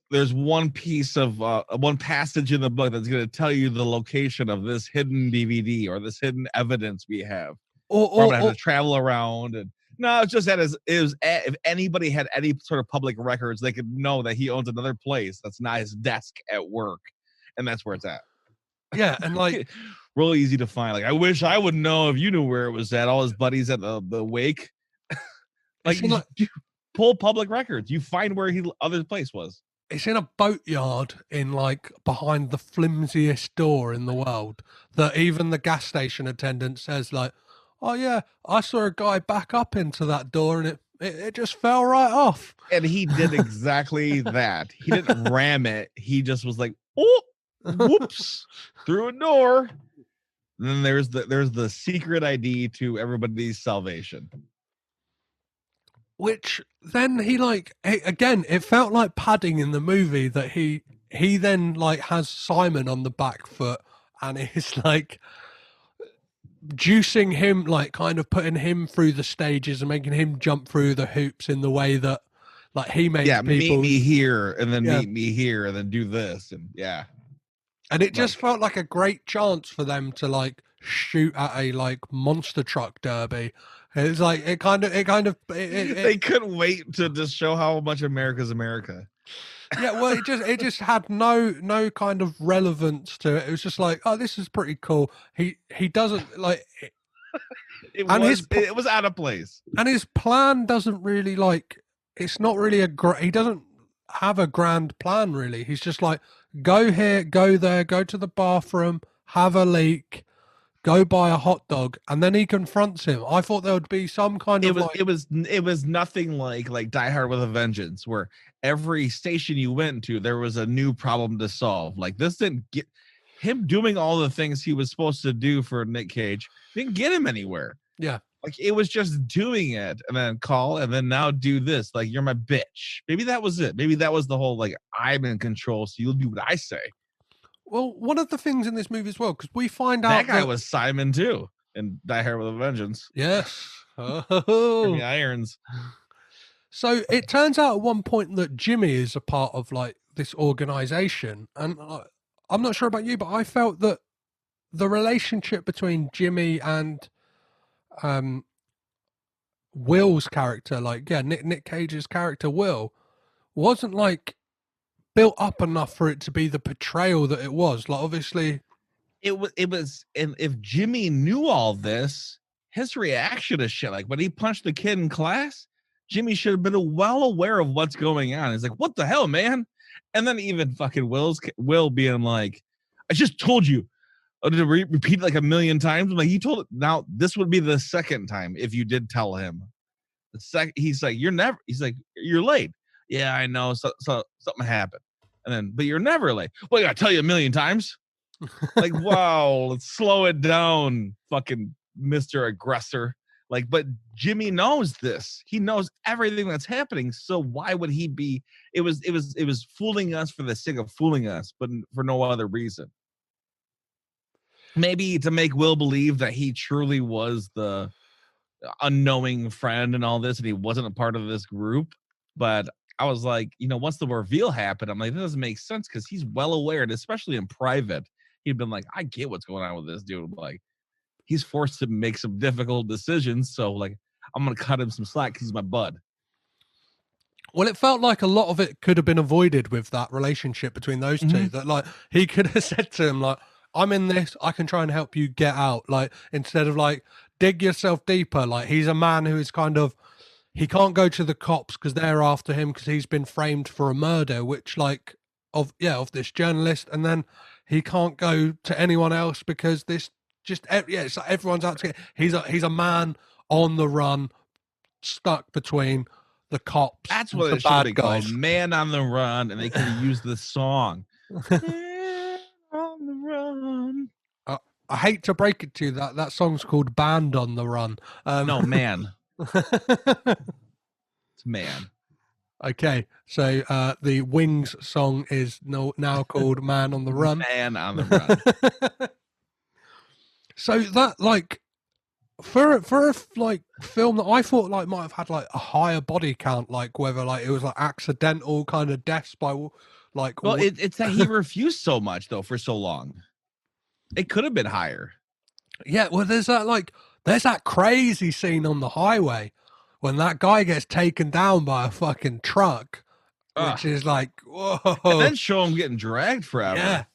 there's one piece of one passage in the book that's gonna tell you the location of this hidden DVD or this hidden evidence we have. Or I'm gonna have to travel around and no, it's just that if anybody had any sort of public records, they could know that he owns another place that's not his desk at work, and that's where it's at. Yeah, and like really easy to find. Like I wish I would know if you knew where it was at. All his buddies at the wake. Like you pull public records, you find where other place was. It's in a boatyard in like behind the flimsiest door in the world that even the gas station attendant says like, oh yeah, I saw a guy back up into that door and It just fell right off. And he did exactly that. He didn't ram it. He just was like, oh, whoops, through a door. And then there's the secret ID to everybody's salvation. Which then he like again, it felt like padding in the movie that he then like has Simon on the back foot and is like juicing him, like kind of putting him through the stages and making him jump through the hoops in the way that like he makes people meet me here and then meet me here and then do this and and it just felt like a great chance for them to like shoot at a like monster truck derby. It's like it kind of they couldn't wait to just show how much America's America. Yeah, well, it just had no kind of relevance to it. It was just like, oh, this is pretty cool. He doesn't like it it was out of place. And his plan doesn't really like. It's not really he doesn't have a grand plan really. He's just like, go here, go there, go to the bathroom, have a leak, go buy a hot dog, and then he confronts him. I thought there would be some kind of it was nothing like Die Hard with a Vengeance, where every station you went to there was a new problem to solve. Like this didn't get him doing all the things he was supposed to do for Nick Cage. Didn't get him anywhere. Yeah, like it was just doing it and then call and then now do this. Like you're my bitch. Maybe that was it. Maybe that was the whole like I'm in control, so you'll do what I say. Well, one of the things in this movie as well, because we find out that guy was Simon too in Die Hard with a Vengeance. Yes. The irons. So it turns out at one point that Jimmy is a part of like this organization, and I'm not sure about you, but I felt that the relationship between Jimmy and Will's character, like Nick Cage's character Will, wasn't like built up enough for it to be the portrayal that it was. Like obviously it was and if Jimmy knew all this, his reaction to shit, like when he punched the kid in class, Jimmy should have been well aware of what's going on. He's like, what the hell, man? And then even fucking Will being like, I just told you to repeat it like a million times. I'm like, you told it. Now this would be the second time if you did tell him. He's like, he's like, you're late. Yeah, I know. So something happened. And then, but you're never late. Well, I gotta tell you a million times. Like, wow, let's slow it down, fucking Mr. Aggressor. Like, but Jimmy knows this. He knows everything that's happening. So why would he be? It was fooling us for the sake of fooling us, but for no other reason. Maybe to make Will believe that he truly was the unknowing friend and all this, and he wasn't a part of this group. But I was like, once the reveal happened, I'm like, that doesn't make sense because he's well aware, and especially in private, he'd been like, I get what's going on with this dude. Like, he's forced to make some difficult decisions. So, like, I'm going to cut him some slack because he's my bud. Well, it felt like a lot of it could have been avoided with that relationship between those two. That, like, he could have said to him, like, I'm in this, I can try and help you get out. Like, instead of, like, dig yourself deeper. Like, he's a man who is kind of, he can't go to the cops because they're after him because he's been framed for a murder, which, like, of this journalist. And then he can't go to anyone else because this just, it's like everyone's out to get, he's a man on the run, stuck between the cops. That's what it should be called, Man on the Run, and they could have used this song. Man on the Run. I hate to break it to you, that song's called Band on the Run. No, Man. It's Man. Okay, so the Wings song is now called Man on the Run. Man on the Run. So that, like, for a like film that I thought like might have had like a higher body count, like whether like it was like accidental kind of deaths by like. Well, it's that he refused so much though for so long. It could have been higher. Yeah, well, there's that crazy scene on the highway when that guy gets taken down by a fucking truck, which is like, whoa. And then show him getting dragged forever. Yeah.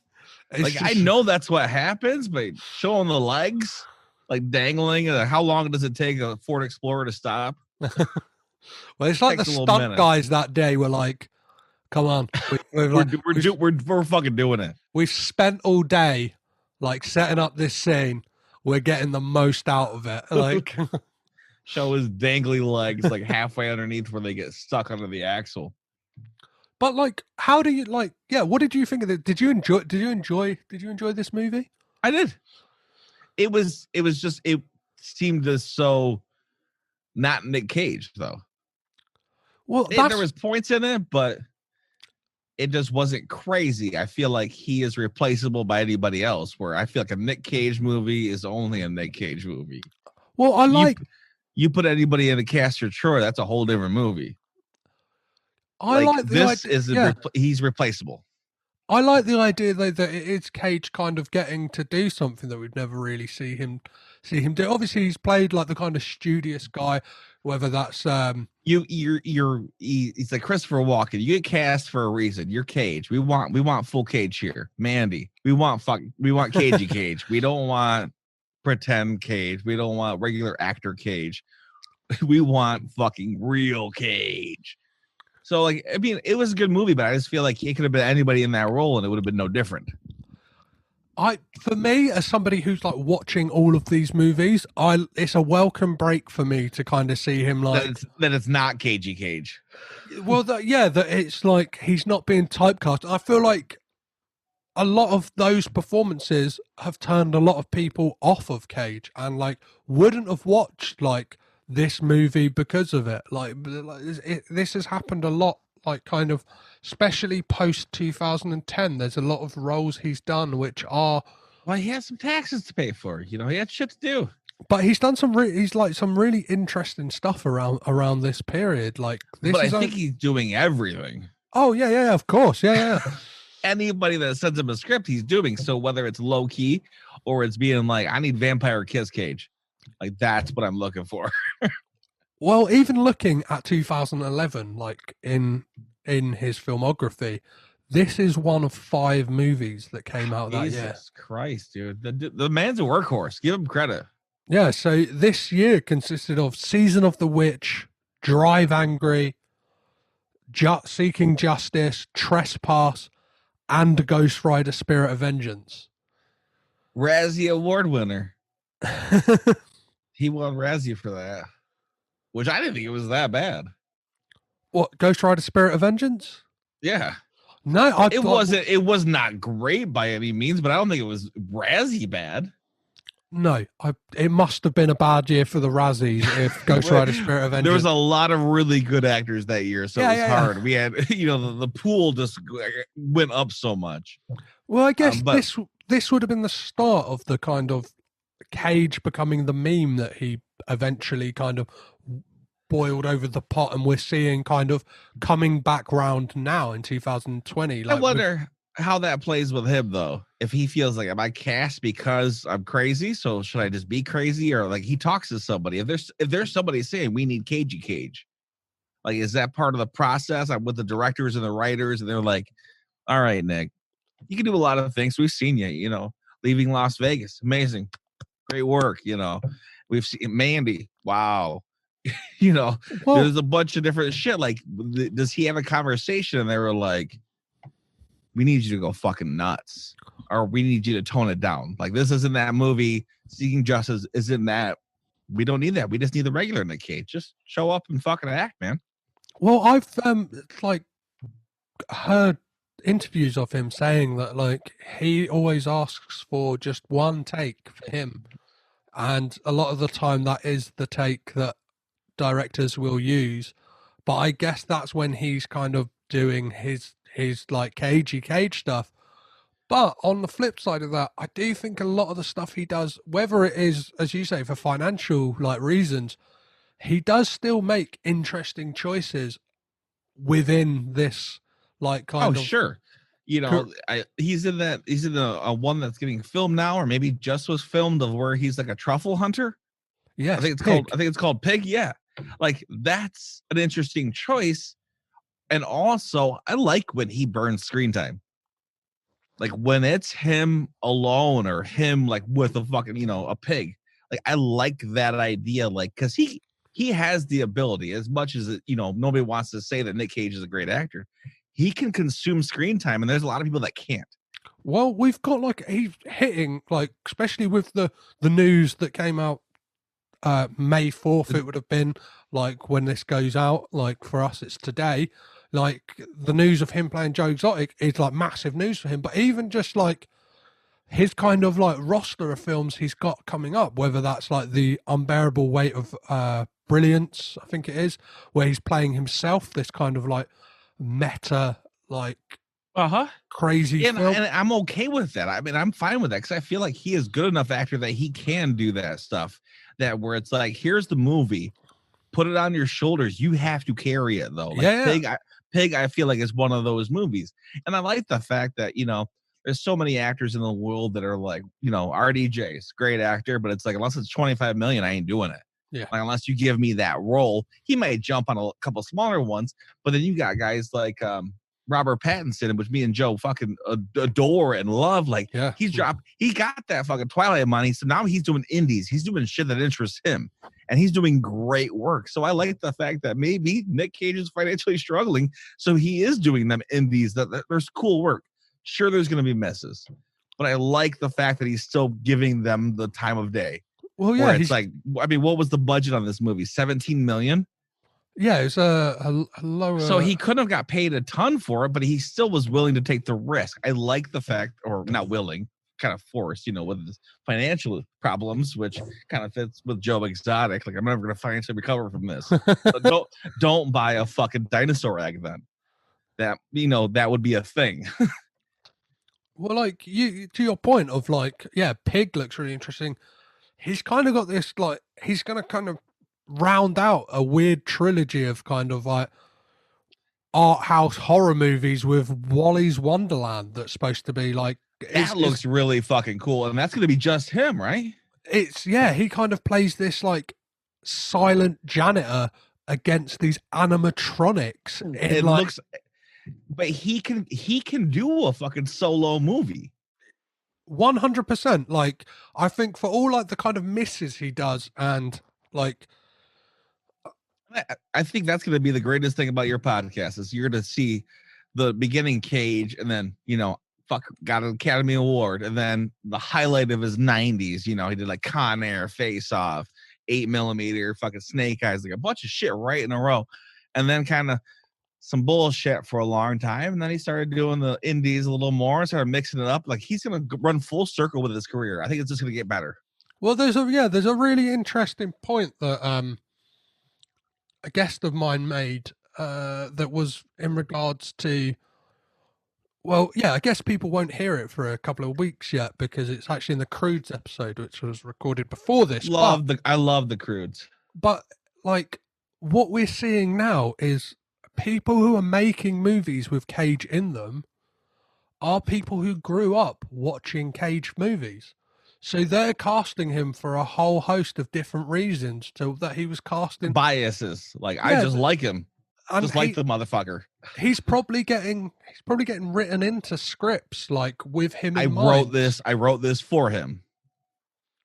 Like, I know that's what happens, but show him the legs, like dangling. How long does it take a Ford Explorer to stop? Well, it's like the stunt guys that day were like, come on. We're fucking doing it. We've spent all day, like, setting up this scene. We're getting the most out of it. Like, show his dangly legs like halfway underneath where they get stuck under the axle. But like, how do you like? Yeah, what did you think of it? Did you enjoy? This movie? I did. It was just, it seemed to so not Nick Cage though. Well, There was points in it, but it just wasn't crazy. I feel like he is replaceable by anybody else, where I feel like a Nick Cage movie is only a Nick Cage movie. Well, I like you put anybody in a Castor Troy, that's a whole different movie. I like this is he's replaceable. I like the idea that it is Cage kind of getting to do something that we'd never really see him do. Obviously, he's played like the kind of studious guy, whether that's he's like Christopher Walken. You get cast for a reason. You're Cage. We want full Cage here. Mandy. We want cagey Cage. We don't want pretend Cage. We don't want regular actor Cage. We want fucking real Cage. So, like, I mean, it was a good movie, but I just feel like it could have been anybody in that role, and it would have been no different. For me, as somebody who's like watching all of these movies, it's a welcome break for me to kind of see him like that it's not cagey Cage. Well, that it's like he's not being typecast. I feel like a lot of those performances have turned a lot of people off of Cage, and like wouldn't have watched like this movie because of it. This has happened a lot, like kind of especially post 2010. There's a lot of roles he's done which are, well, he has some taxes to pay for, he had shit to do, but he's done some really interesting stuff around this period. Like this, but I think he's doing everything. Oh yeah, of course, yeah. Anybody that sends him a script, he's doing. So whether it's low key or it's being like, I need vampire kiss Cage, like that's what I'm looking for. Well, even looking at 2011, like in his filmography, this is one of 5 movies that came out that year. Jesus Christ, dude. The man's a workhorse. Give him credit. Yeah, so this year consisted of Season of the Witch, Drive Angry, Seeking Justice, Trespass, and Ghost Rider Spirit of Vengeance. Razzie Award winner. He won Razzie for that, which I didn't think it was that bad. What, Ghost Rider Spirit of Vengeance? Yeah. No, it wasn't. It was not great by any means, but I don't think it was Razzie bad. No, it must have been a bad year for the Razzies if Ghost Rider Spirit of Vengeance. There was a lot of really good actors that year, so it was hard. We had, the pool just went up so much. Well, I guess this would have been the start of the kind of Cage becoming the meme that he eventually kind of boiled over the pot, and we're seeing kind of coming back round now in 2020. I wonder how that plays with him, though. If he feels like, am I cast because I'm crazy? So should I just be crazy? Or like he talks to somebody. If there's somebody saying we need cagey Cage, like, is that part of the process? I'm with the directors and the writers, and they're like, all right, Nick, you can do a lot of things. We've seen you, leaving Las Vegas. Amazing. Great work. We've seen Mandy. Wow. There's a bunch of different shit. Like, does he have a conversation? And they were like, we need you to go fucking nuts, or we need you to tone it down. Like, this isn't that movie. Seeking Justice isn't that. We don't need that. We just need the regular Nick Cage. Just show up and fucking act, man. Well, I've heard interviews of him saying that like he always asks for just one take for him, and a lot of the time that is the take that directors will use. But I guess that's when he's kind of doing his like cagey Cage stuff. But on the flip side of that, I do think a lot of the stuff he does, whether it is, as you say, for financial like reasons, he does still make interesting choices within this like kind of. Oh, sure. He's in a one that's getting filmed now, or maybe just was filmed, of where he's like a truffle hunter. Yeah, I think it's called Pig. Yeah, like that's an interesting choice. And also, I like when he burns screen time. Like when it's him alone, or him like with a fucking, a pig. Like, I like that idea, like, because he has the ability, as much as nobody wants to say that Nick Cage is a great actor. He can consume screen time, and there's a lot of people that can't. Well, we've got like he's hitting, like, especially with the news that came out May 4th it would have been, like, when this goes out. Like, for us it's today. Like, the news of him playing Joe Exotic is like massive news for him. But even just like his kind of like roster of films he's got coming up, whether that's like The Unbearable Weight of Brilliance, I think it is, where he's playing himself, this kind of like meta, like crazy And film. I'm okay with that. I mean, I'm fine with that because I feel like he is good enough actor that he can do that stuff. That where it's like, here's the movie, put it on your shoulders. You have to carry it though. Like Yeah. Pig, I feel like is one of those movies, and I like the fact that there's so many actors in the world that are like, RDJ's great actor, but it's like unless it's 25 million, I ain't doing it. Yeah. Like unless you give me that role, he might jump on a couple smaller ones, but then you got guys like Robert Pattinson, which me and Joe fucking adore and love. Like he got that fucking Twilight money, so now he's doing indies. He's doing shit that interests him, and he's doing great work. So I like the fact that maybe Nick Cage is financially struggling, so he is doing them indies. That there's cool work. Sure, there's going to be misses, but I like the fact that he's still giving them the time of day. Well, yeah, where it's like, I mean, what was the budget on this movie? 17 million. Yeah, it's a lower. So he couldn't have got paid a ton for it, but he still was willing to take the risk. I like the fact, or not willing, kind of forced, with his financial problems, which kind of fits with Joe Exotic. Like, I'm never going to financially recover from this. So don't buy a fucking dinosaur egg then. That that would be a thing. Well, like to your point of like, yeah, Pig looks really interesting. He's kind of got this, like, he's going to kind of round out a weird trilogy of kind of like art house horror movies with Wally's Wonderland that's supposed to be like, that looks really fucking cool. And that's going to be just him, right? He kind of plays this like silent janitor against these animatronics. It looks, but he can do a fucking solo movie. 100%. Like, I think for all like the kind of misses he does, and like, I think that's going to be the greatest thing about your podcast is you're going to see the beginning Cage, and then got an Academy Award, and then the highlight of his 90s. He did like Con Air, Face Off, 8mm, fucking Snake Eyes, like a bunch of shit right in a row, and then kind of some bullshit for a long time, and then he started doing the indies a little more, started mixing it up. Like, he's gonna run full circle with his career. I think it's just gonna get better. Well, there's a really interesting point that a guest of mine made that was in regards to, well, yeah, I guess people won't hear it for a couple of weeks yet because it's actually in the Crudes episode, which was recorded before this. I love the Crudes, but like what we're seeing now is people who are making movies with Cage in them are people who grew up watching Cage movies. So they're casting him for a whole host of different reasons that he was casting. Biases. Like, I just like him. Just like the motherfucker. He's probably getting written into scripts like with him in mind. I wrote this for him.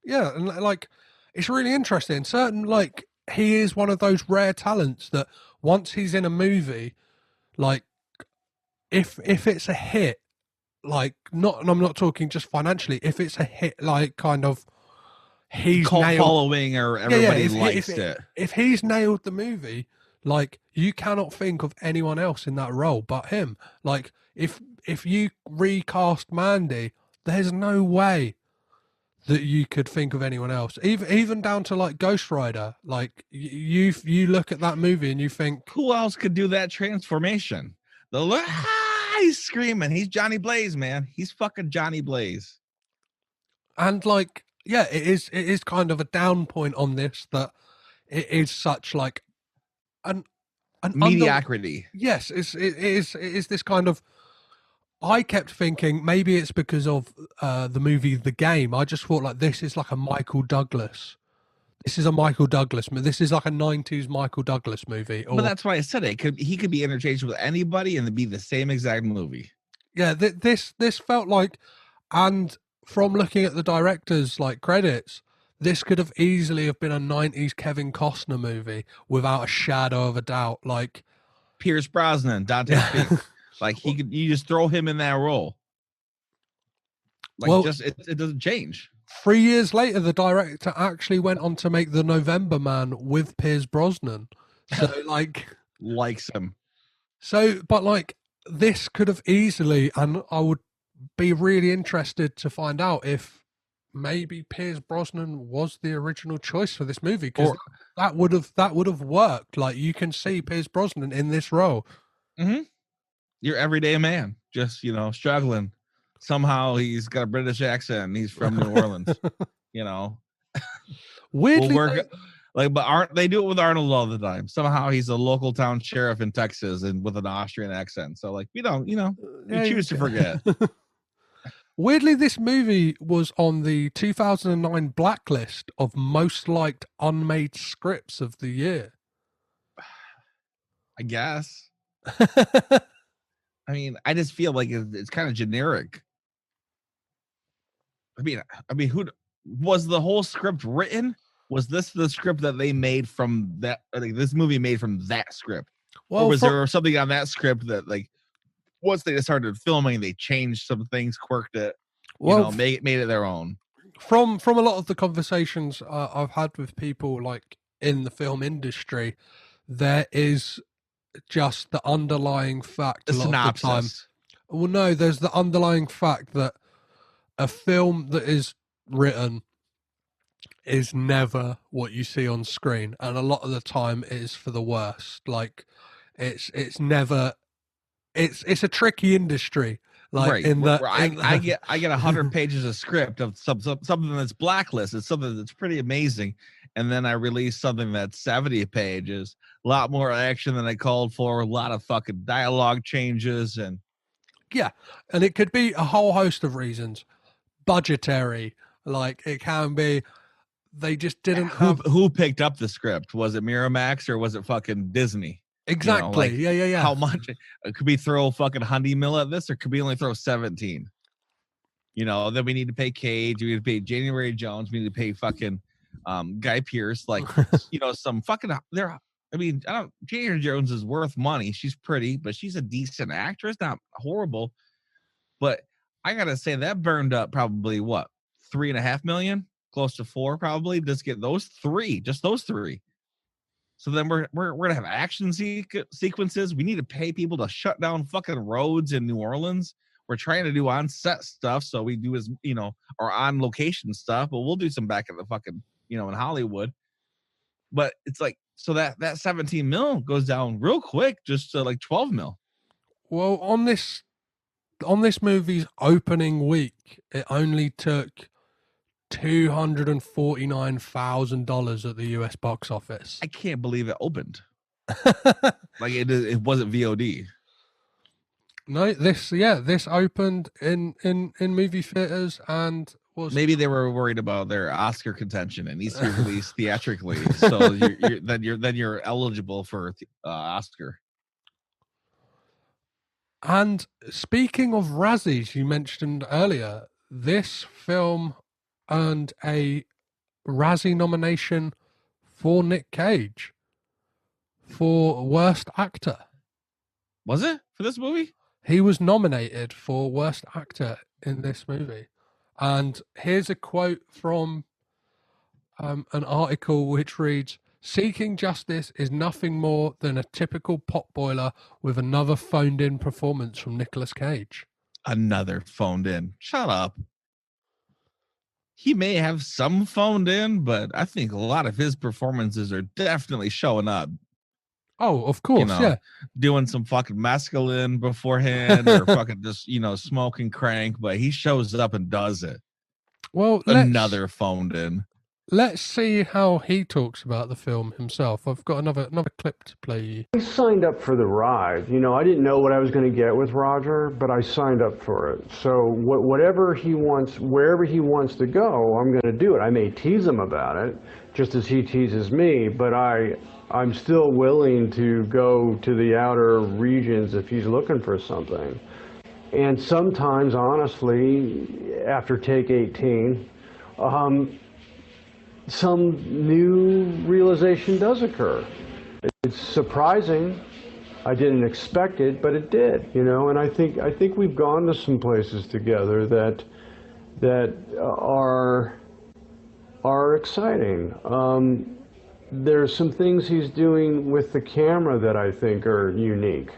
Yeah, and like it's really interesting. Certain, like, he is one of those rare talents that once he's in a movie, like if it's a hit, like and I'm not talking just financially, if it's a hit, like kind of he's following or everybody likes it. If he's nailed the movie, like you cannot think of anyone else in that role but him. Like if you recast Mandy, there's no way that you could think of anyone else, even down to like Ghost Rider. Like you look at that movie and you think, who else could do that transformation? He's screaming. He's Johnny Blaze, man. He's fucking Johnny Blaze. And like, yeah, it is kind of a down point on this that it is such like an mediocrity. Yes, it is this kind of. I kept thinking maybe it's because of the movie The Game. I just thought like this is like a Michael Douglas. This is a Michael Douglas. This is like a 90s Michael Douglas movie. But that's why I said it. He could be interchangeable with anybody and be the same exact movie. Yeah, this felt like, and from looking at the director's like credits, this could have easily have been a 90s Kevin Costner movie without a shadow of a doubt. Like Pierce Brosnan, Dante Speak. Like you just throw him in that role. Like, Well- just it doesn't change. 3 years later, the director actually went on to make The November Man with Pierce Brosnan. So, like, Likes him. but like, this could have easily, and I would be really interested to find out if maybe Pierce Brosnan was the original choice for this movie, because Or- that would have worked. Like, you can see Pierce Brosnan in this role. Your everyday man, just struggling. Somehow he's got a British accent. And he's from New Orleans. Weirdly, We'll work but they do it with Arnold all the time. Somehow he's a local town sheriff in Texas and with an Austrian accent. So like we don't, you choose to forget. Weirdly, this movie was on the 2009 blacklist of most liked unmade scripts of the year. I guess. I mean, I just feel like it's kind of generic. I mean, who was the whole script written? Was this the script that they made from that? Like, this movie made from that script, or was there something on that script that, like, once they started filming, they changed some things, quirked it, made it their own? From a lot of the conversations I've had with people like in the film industry, there is just the underlying fact. The synopsis. Of the time, well, no, there's the underlying fact that a film that is written is never what you see on screen, and a lot of the time it is for the worst. Like, it's never. It's a tricky industry. Like, right. in the, I get 100 pages of script of something that's blacklisted, something that's pretty amazing, and then I release something that's 70 pages, a lot more action than I called for, a lot of fucking dialogue changes, and and it could be a whole host of reasons. Budgetary, like, it can be they just didn't who picked up the script. Was it Miramax or was it fucking Disney? Exactly. Yeah. How much? Could we throw fucking $100 million at this, or could we only throw 17? Then we need to pay Cage, we need to pay January Jones, we need to pay fucking Guy Pearce, like some fucking there. I mean, January Jones is worth money. She's pretty, but she's a decent actress, not horrible. But I gotta say that burned up probably what, $3.5 million, close to $4 million, probably. Just get those three. So then we're gonna have action sequences. We need to pay people to shut down fucking roads in New Orleans. We're trying to do on set stuff, so we do our on location stuff, but we'll do some back at the fucking in Hollywood. But it's like, so that 17 mil goes down real quick, just to like 12 mil. Well, on this movie's opening week, it only took $249,000 at the US box office. I can't believe it opened. Like it wasn't VOD. No, this opened in movie theaters and was Maybe they were worried about their Oscar contention and needs to be released theatrically, so you're eligible for Oscar. And speaking of Razzies, you mentioned earlier, this film earned a Razzie nomination for Nick Cage for Worst Actor. Was it for this movie? He was nominated for Worst Actor in this movie. And here's a quote from an article which reads, "Seeking Justice is nothing more than a typical potboiler with another phoned-in performance from Nicolas Cage." Another phoned in. Shut up. He may have some phoned in, but I think a lot of his performances are definitely showing up. Oh, of course, yeah. Doing some fucking mescaline beforehand or fucking just, smoking crank, but he shows up and does it. Well, another phoned in. Let's see how he talks about the film himself. I've got another clip to play you. I signed up for the ride. I didn't know what I was going to get with Roger, but I signed up for it. So whatever he wants, wherever he wants to go, I'm going to do it. I may tease him about it, just as he teases me, but I'm still willing to go to the outer regions if he's looking for something. And sometimes, honestly, after take 18, some new realization does occur. It's surprising. I didn't expect it, but it did, And I think we've gone to some places together that that are exciting. There's some things he's doing with the camera that I think are unique.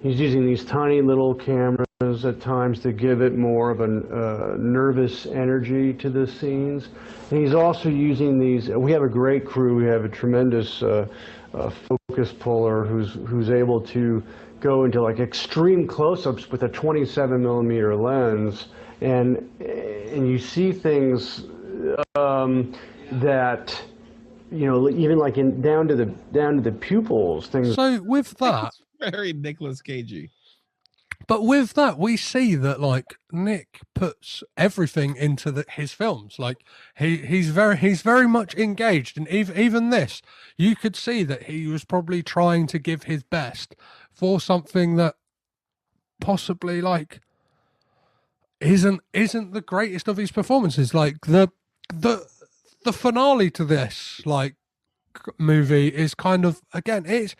He's using these tiny little cameras at times to give it more of a nervous energy to the scenes. And he's also using these, we have a great crew, we have a tremendous focus puller who's able to go into like extreme close-ups with a 27mm lens, and you see things that, you know, even like down to the pupils, things. So with that, It's very Nicolas Cagey. but with that, we see that like Nick puts everything into his films. Like he's very much engaged, and even this, you could see that he was probably trying to give his best for something that possibly like isn't the greatest of his performances. Like the finale to this like movie is kind of, again, it's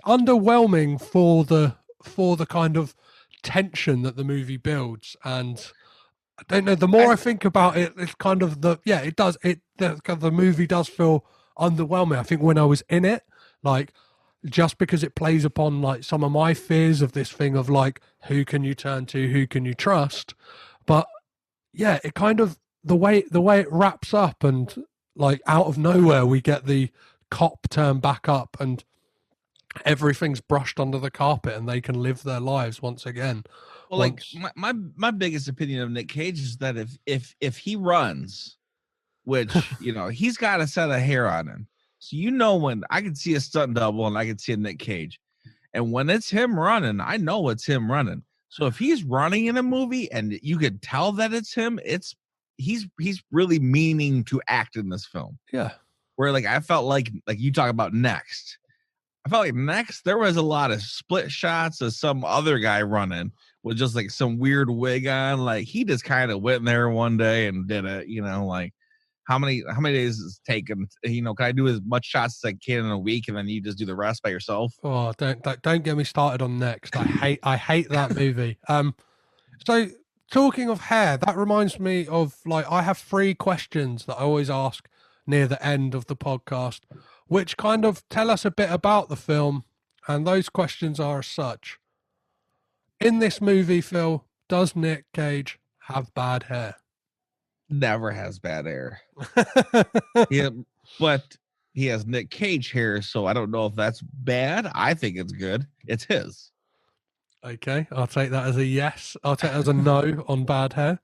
underwhelming for the kind of tension that the movie builds. And I don't know, the more I think about it, it's kind of the movie does feel underwhelming. I think when I was in it, like, just because it plays upon like some of my fears of this thing of like, who can you turn to, who can you trust, but yeah, it kind of, the way it wraps up, and like out of nowhere we get the cop turn back up and everything's brushed under the carpet and they can live their lives once again. Well, like my biggest opinion of Nick Cage is that if he runs, which you know, he's got a set of hair on him, so you know, when I can see a stunt double and I can see a Nick Cage, and when it's him running, I know it's him running. So if he's running in a movie and you could tell that it's him, he's really meaning to act in this film. Yeah. Where like I felt like you talk about Next. I felt like Next, there was a lot of split shots of some other guy running with just like some weird wig on. Like he just kind of went in there one day and did it, you know, like how many days is it taken? You know, can I do as much shots as I can in a week and then you just do the rest by yourself? Oh, don't get me started on Next. I hate that movie. So talking of hair, that reminds me of like, I have 3 questions that I always ask near the end of the podcast, which kind of tell us a bit about the film. And those questions are as such. In this movie, Phil, does Nick Cage have bad hair? Never has bad hair. Yeah, but he has Nick Cage hair, so I don't know if that's bad. I think it's good. It's his. Okay, I'll take that as a yes. I'll take that as a no on bad hair.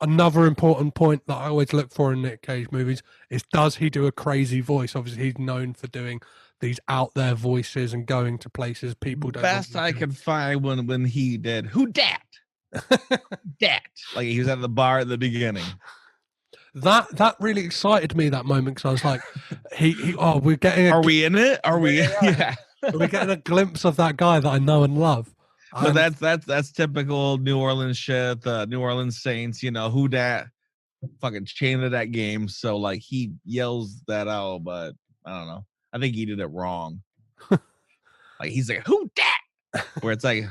Another important point that I always look for in Nick Cage movies is, does he do a crazy voice? Obviously, he's known for doing these out there voices and going to places people don't. Best I could find when he did "Who Dat?" Dat, like he was at the bar at the beginning. That really excited me, that moment, because I was like, we're getting. Are we in it? Are we? Yeah. We're getting a glimpse of that guy that I know and love. But that's typical New Orleans shit. The New Orleans Saints, you know, who dat, fucking chain of that game. So like he yells that out, but I don't know. I think he did it wrong. Like he's like, who dat? Where it's like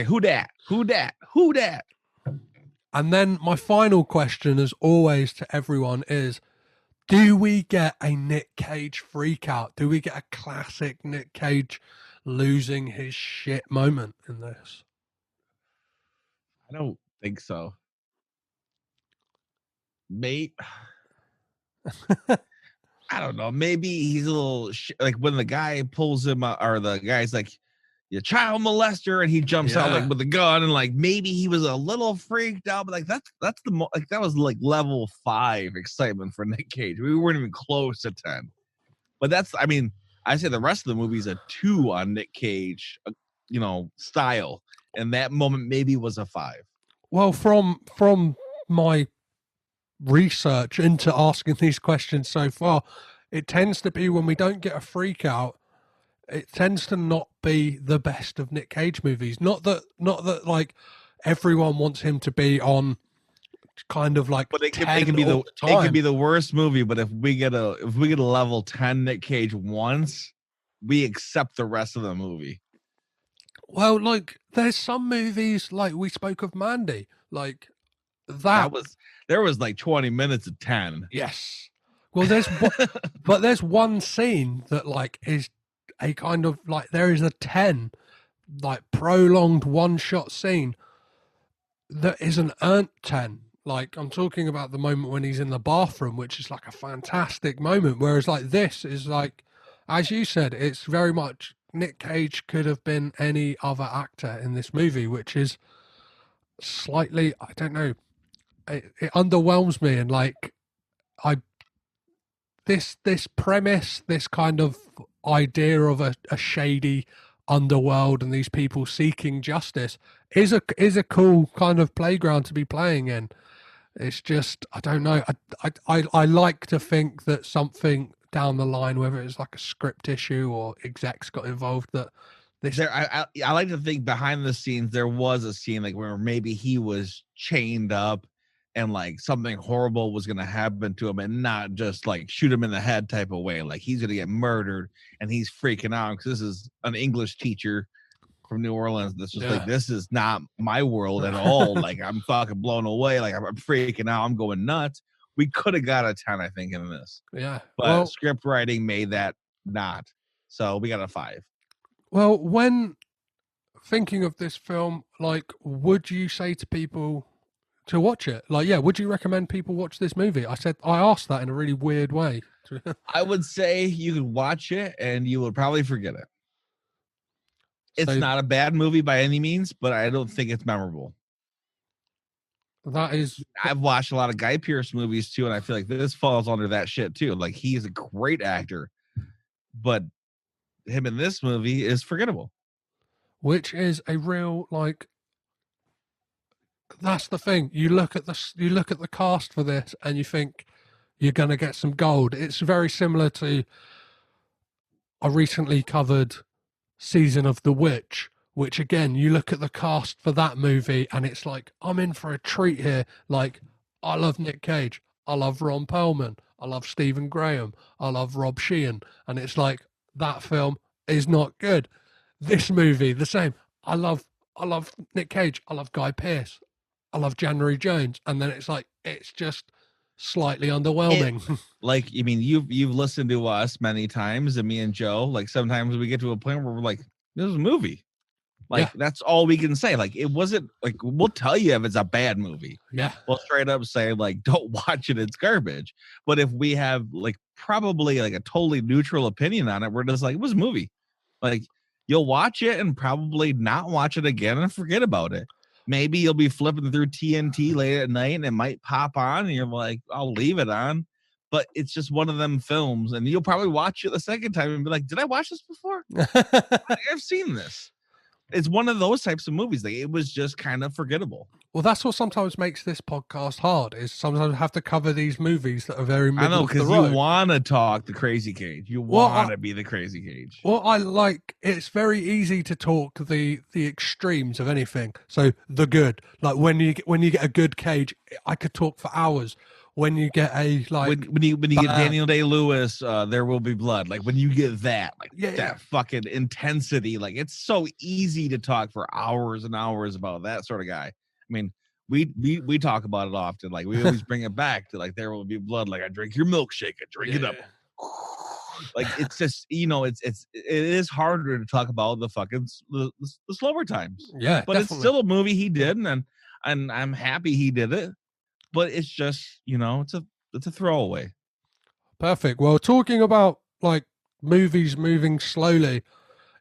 who dat? Who dat? Who dat? And then my final question, as always, to everyone is, do we get a Nick Cage freak out? Do we get a classic Nick Cage losing his shit moment in this? I don't think so. Mate, I don't know. Maybe he's a little like when the guy pulls him out, or the guy's like, "You child molester," and he jumps out like with a gun, and like maybe he was a little freaked out, but like that's the like that was like level 5 excitement for Nick Cage. We weren't even close to 10, but that's, I mean, I say the rest of the movie's a 2 on Nick Cage, you know, style, and that moment maybe was a 5. Well, from my research into asking these questions so far, it tends to be when we don't get a freak out, it tends to not be the best of Nick Cage movies. Not that like everyone wants him to be on kind of like, but it can be the worst movie. But if we get a level 10 Nick Cage once, we accept the rest of the movie. Well, like there's some movies, like we spoke of Mandy, like there was like 20 minutes of 10. Yes. Well, but there's one scene that like is a kind of like there is a 10 like prolonged one shot scene that is an earned 10. Like I'm talking about the moment when he's in the bathroom, which is like a fantastic moment. Whereas like this is like, as you said, it's very much Nick Cage could have been any other actor in this movie, which is slightly, I don't know, it underwhelms me. And like, this premise, this kind of idea of a shady underworld and these people seeking justice is a cool kind of playground to be playing in. It's just I don't know. I like to think that something down the line, whether it's like a script issue or execs got involved, that this I like to think behind the scenes there was a scene like where maybe he was chained up and like something horrible was gonna happen to him, and not just like shoot him in the head type of way. Like he's gonna get murdered and he's freaking out because this is an English teacher from New Orleans. That's just like, this is not my world at all. Like I'm fucking blown away. Like I'm freaking out. I'm going nuts. We could have got a 10, I think, in this. Yeah. But script writing made that not. So we got a 5. Well, when thinking of this film, like, would you say to people to watch it? Like, yeah, would you recommend people watch this movie? I asked that in a really weird way. I would say you could watch it and you would probably forget it. It's not a bad movie by any means, but I don't think it's memorable. That is, I've watched a lot of Guy Pearce movies too, and I feel like this falls under that shit too. Like he's a great actor, but him in this movie is forgettable. Which is a real like. That's the thing. You look at the cast for this, and you think you're gonna get some gold. It's very similar to. I recently covered Season of the Witch, which again, you look at the cast for that movie and it's like, I'm in for a treat here. Like, I love Nick Cage. I love Ron Perlman. I love Stephen Graham. I love Rob Sheehan. And it's like, that film is not good. This movie, the same. I love Nick Cage. I love Guy Pearce. I love January Jones. And then it's like, it's just slightly underwhelming. Like, I mean, you've listened to us many times, and me and Joe, like sometimes we get to a point where we're like, this is a movie. Like that's all we can say. Like it wasn't like, we'll tell you if it's a bad movie. Yeah. We'll straight up say like, don't watch it. It's garbage. But if we have like probably like a totally neutral opinion on it, we're just like, it was a movie. Like you'll watch it and probably not watch it again and forget about it. Maybe you'll be flipping through TNT late at night and it might pop on and you're like, I'll leave it on. But it's just one of them films, and you'll probably watch it the second time and be like, did I watch this before? I've seen this. It's one of those types of movies. Like it was just kind of forgettable. Well, that's what sometimes makes this podcast hard. Is sometimes I have to cover these movies that are very middle I know, of the because road. you want to talk the Crazy Cage. You want to be the Crazy Cage. Well, I like it's very easy to talk the extremes of anything. So the good, like when you get a good Cage, I could talk for hours. When you get a like when you get Daniel Day-Lewis, There Will Be Blood. Like when you get that, like that fucking intensity, like it's so easy to talk for hours and hours about that sort of guy. I mean, we talk about it often. Like we always bring it back to like There Will Be Blood. Like I drink your milkshake, I drink it up. Like it's just, you know, it is harder to talk about the fucking the slower times. Yeah, but definitely. It's still a movie he did, and I'm happy he did it. But it's just, you know, it's a throwaway. Perfect. Well, talking about like movies moving slowly,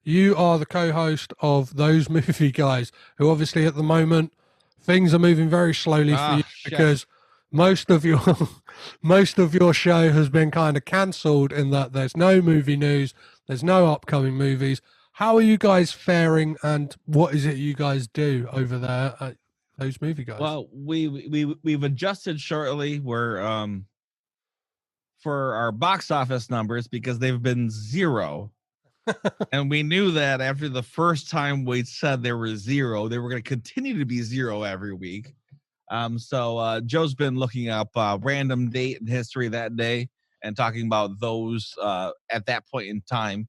you are the co-host of Those Movie Guys, who obviously at the moment things are moving very slowly for you because most of your show has been kind of cancelled in that there's no movie news, there's no upcoming movies. How are you guys faring, and what is it you guys do over there at Those Movie Guys? Well, we've adjusted shortly. We're for our box office numbers because they've been 0. And we knew that after the first time we said there were 0, they were going to continue to be 0 every week. So Joe's been looking up random date in history that day and talking about those at that point in time,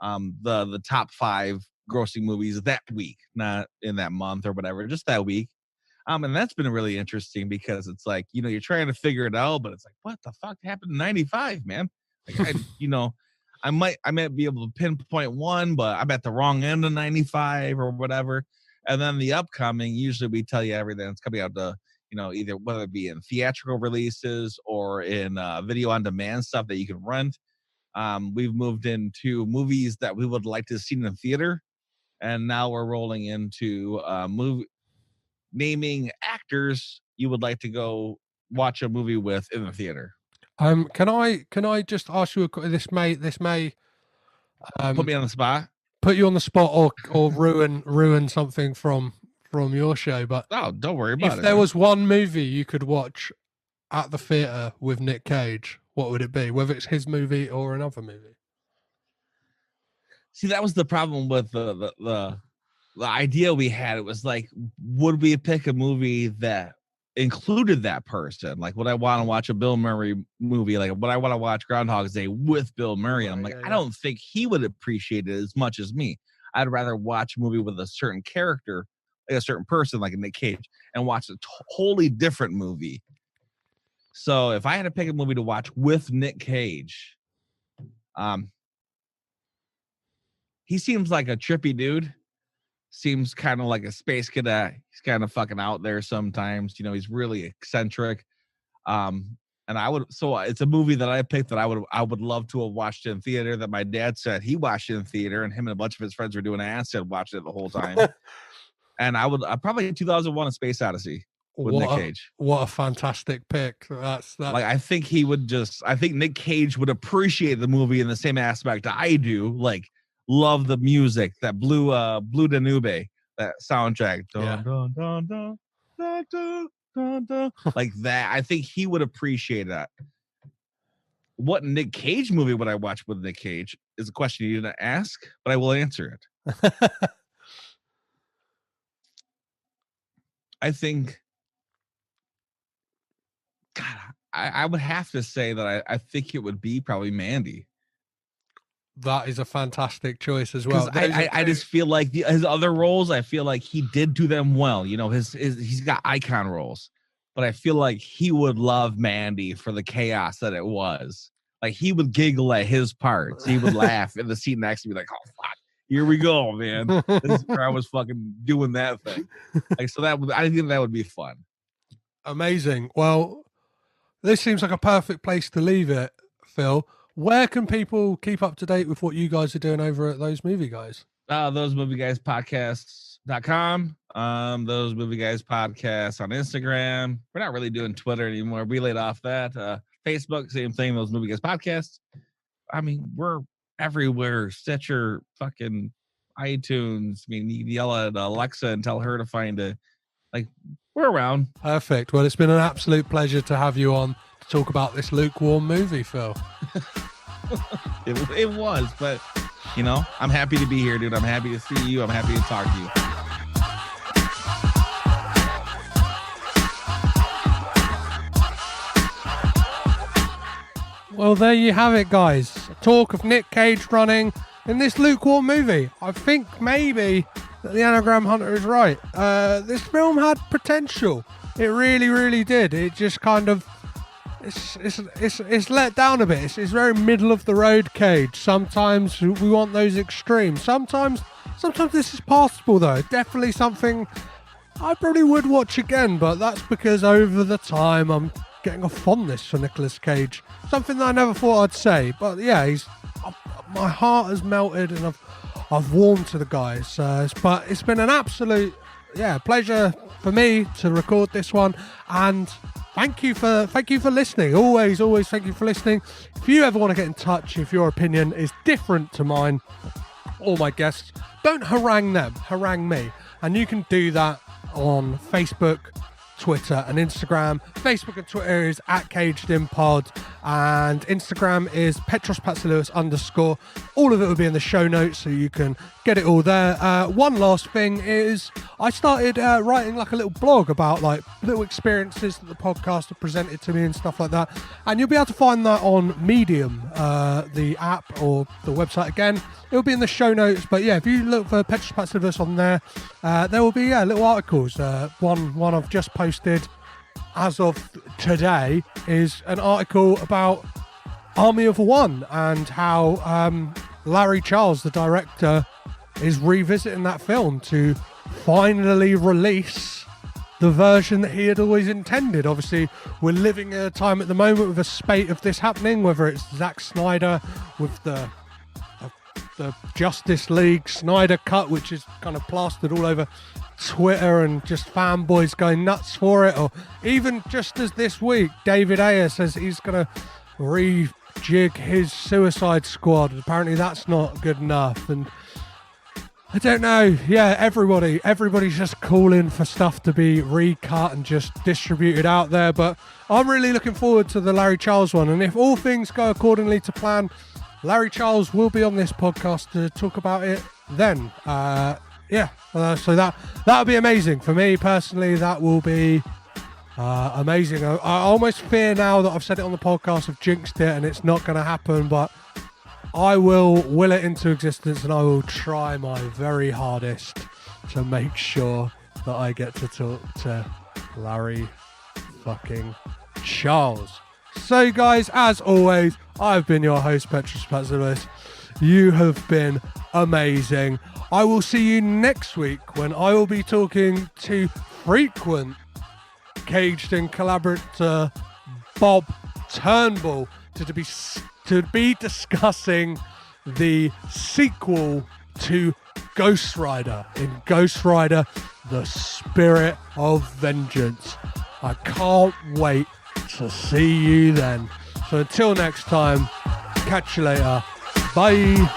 the top 5 grossing movies that week, not in that month or whatever, just that week. And that's been really interesting because it's like, you're trying to figure it out, but it's like, what the fuck happened in 95, man? Like, I might be able to pinpoint one, but I'm at the wrong end of 95 or whatever. And then the upcoming, usually we tell you everything that's coming out to, either whether it be in theatrical releases or in video on demand stuff that you can rent. We've moved into movies that we would like to see in the theater. And now we're rolling into naming actors you would like to go watch a movie with in the theater. Can I just ask you this may Put me on the spot. Put you on the spot or ruin something from your show, but don't worry about it. If there was one movie you could watch at the theater with Nick Cage, what would it be? Whether it's his movie or another movie? See, that was the problem with the idea we had. It was like, would we pick a movie that included that person? Like, would I want to watch a Bill Murray movie? Like, would I want to watch Groundhog's Day with Bill Murray? And I'm like, I don't think he would appreciate it as much as me. I'd rather watch a movie with a certain character, like a certain person, like a Nick Cage, and watch a totally different movie. So if I had to pick a movie to watch with Nick Cage, he seems like a trippy dude. Seems kind of like a space cadet. He's kind of fucking out there sometimes. He's really eccentric. And it's a movie that I picked that I would love to have watched in theater, that my dad said he watched it in theater, and him and a bunch of his friends were doing acid, watching it the whole time. And I probably 2001: A Space Odyssey with Nick Cage. What a fantastic pick. That's like, I think Nick Cage would appreciate the movie in the same aspect I do. Like, love the music, that Blue Danube, that soundtrack. Dun, dun, dun, dun, dun, dun, dun, dun. Like that. I think he would appreciate that. What Nick Cage movie would I watch with Nick Cage is a question you didn't ask, but I will answer it. I think, God, I would have to say that I think it would be probably Mandy. That is a fantastic choice as well. I just feel like his other roles, I feel like he did do them well. He's got icon roles, but I feel like he would love Mandy for the chaos that it was. Like, he would giggle at his parts. He would laugh in the seat next to me, like, oh fuck, here we go, man. This is where I was fucking doing that thing. Like, so I think that would be fun. Amazing. Well, this seems like a perfect place to leave it, Phil. Where can people keep up to date with what you guys are doing over at Those Movie Guys? Those Movie Guys Podcasts.com. Those Movie Guys Podcasts on Instagram. We're not really doing Twitter anymore. We laid off that. Facebook, same thing. Those Movie Guys Podcasts. I mean, we're everywhere. Stitcher, fucking iTunes. I mean, you yell at Alexa and tell her to find it. Like, we're around. Perfect. Well, it's been an absolute pleasure to have you on to talk about this lukewarm movie, Phil. It was, but I'm happy to be here, dude. I'm happy to see you. I'm happy to talk to you. Well, there you have it, guys. Talk of Nick Cage running in this lukewarm movie. I think maybe that the Anagram Hunter is right. This film had potential. It really, really did. It just kind of it's let down a bit. It's very middle of the road Cage. Sometimes we want those extremes. Sometimes this is passable though. Definitely something I probably would watch again, but that's because over the time I'm getting a fondness for Nicolas Cage. Something that I never thought I'd say. But yeah, my heart has melted and I've warmed to the guys. But it's been an absolute pleasure for me to record this one, and thank you for listening. Always thank you for listening. If you ever want to get in touch, if your opinion is different to mine or my guests, don't harangue them, harangue me. And you can do that on Facebook, Twitter and Instagram. Facebook and Twitter is @CagedInPod, and Instagram is _. All of it will be in the show notes, so you can get it all there. One last thing is I started writing like a little blog about like little experiences that the podcast have presented to me and stuff like that, and you'll be able to find that on Medium, the app or the website. Again, it'll be in the show notes, but yeah, if you look for Petros Patsilivas on there, there will be little articles. One I've just posted as of today is an article about Army of One and how Larry Charles, the director, is revisiting that film to finally release the version that he had always intended. Obviously, we're living at a time at the moment with a spate of this happening, whether it's Zack Snyder with the Justice League Snyder cut, which is kind of plastered all over Twitter and just fanboys going nuts for it, or even just as this week David Ayer says he's going to rejig his Suicide Squad. Apparently that's not good enough, and I don't know. Yeah, everybody's just calling for stuff to be recut and just distributed out there, but I'm really looking forward to the Larry Charles one, and if all things go accordingly to plan, Larry Charles will be on this podcast to talk about it then. So that would be amazing. For me personally, that will be amazing. I almost fear now that I've said it on the podcast, I've jinxed it and it's not going to happen, but I will it into existence, and I will try my very hardest to make sure that I get to talk to Larry fucking Charles. So guys, as always, I've been your host, Petros Patsilivas. You have been amazing. I will see you next week when I will be talking to frequent Caged In collaborator Bob Turnbull to be discussing the sequel to Ghost Rider in Ghost Rider: The Spirit of Vengeance. I can't wait to see you then. So until next time, catch you later. Bye.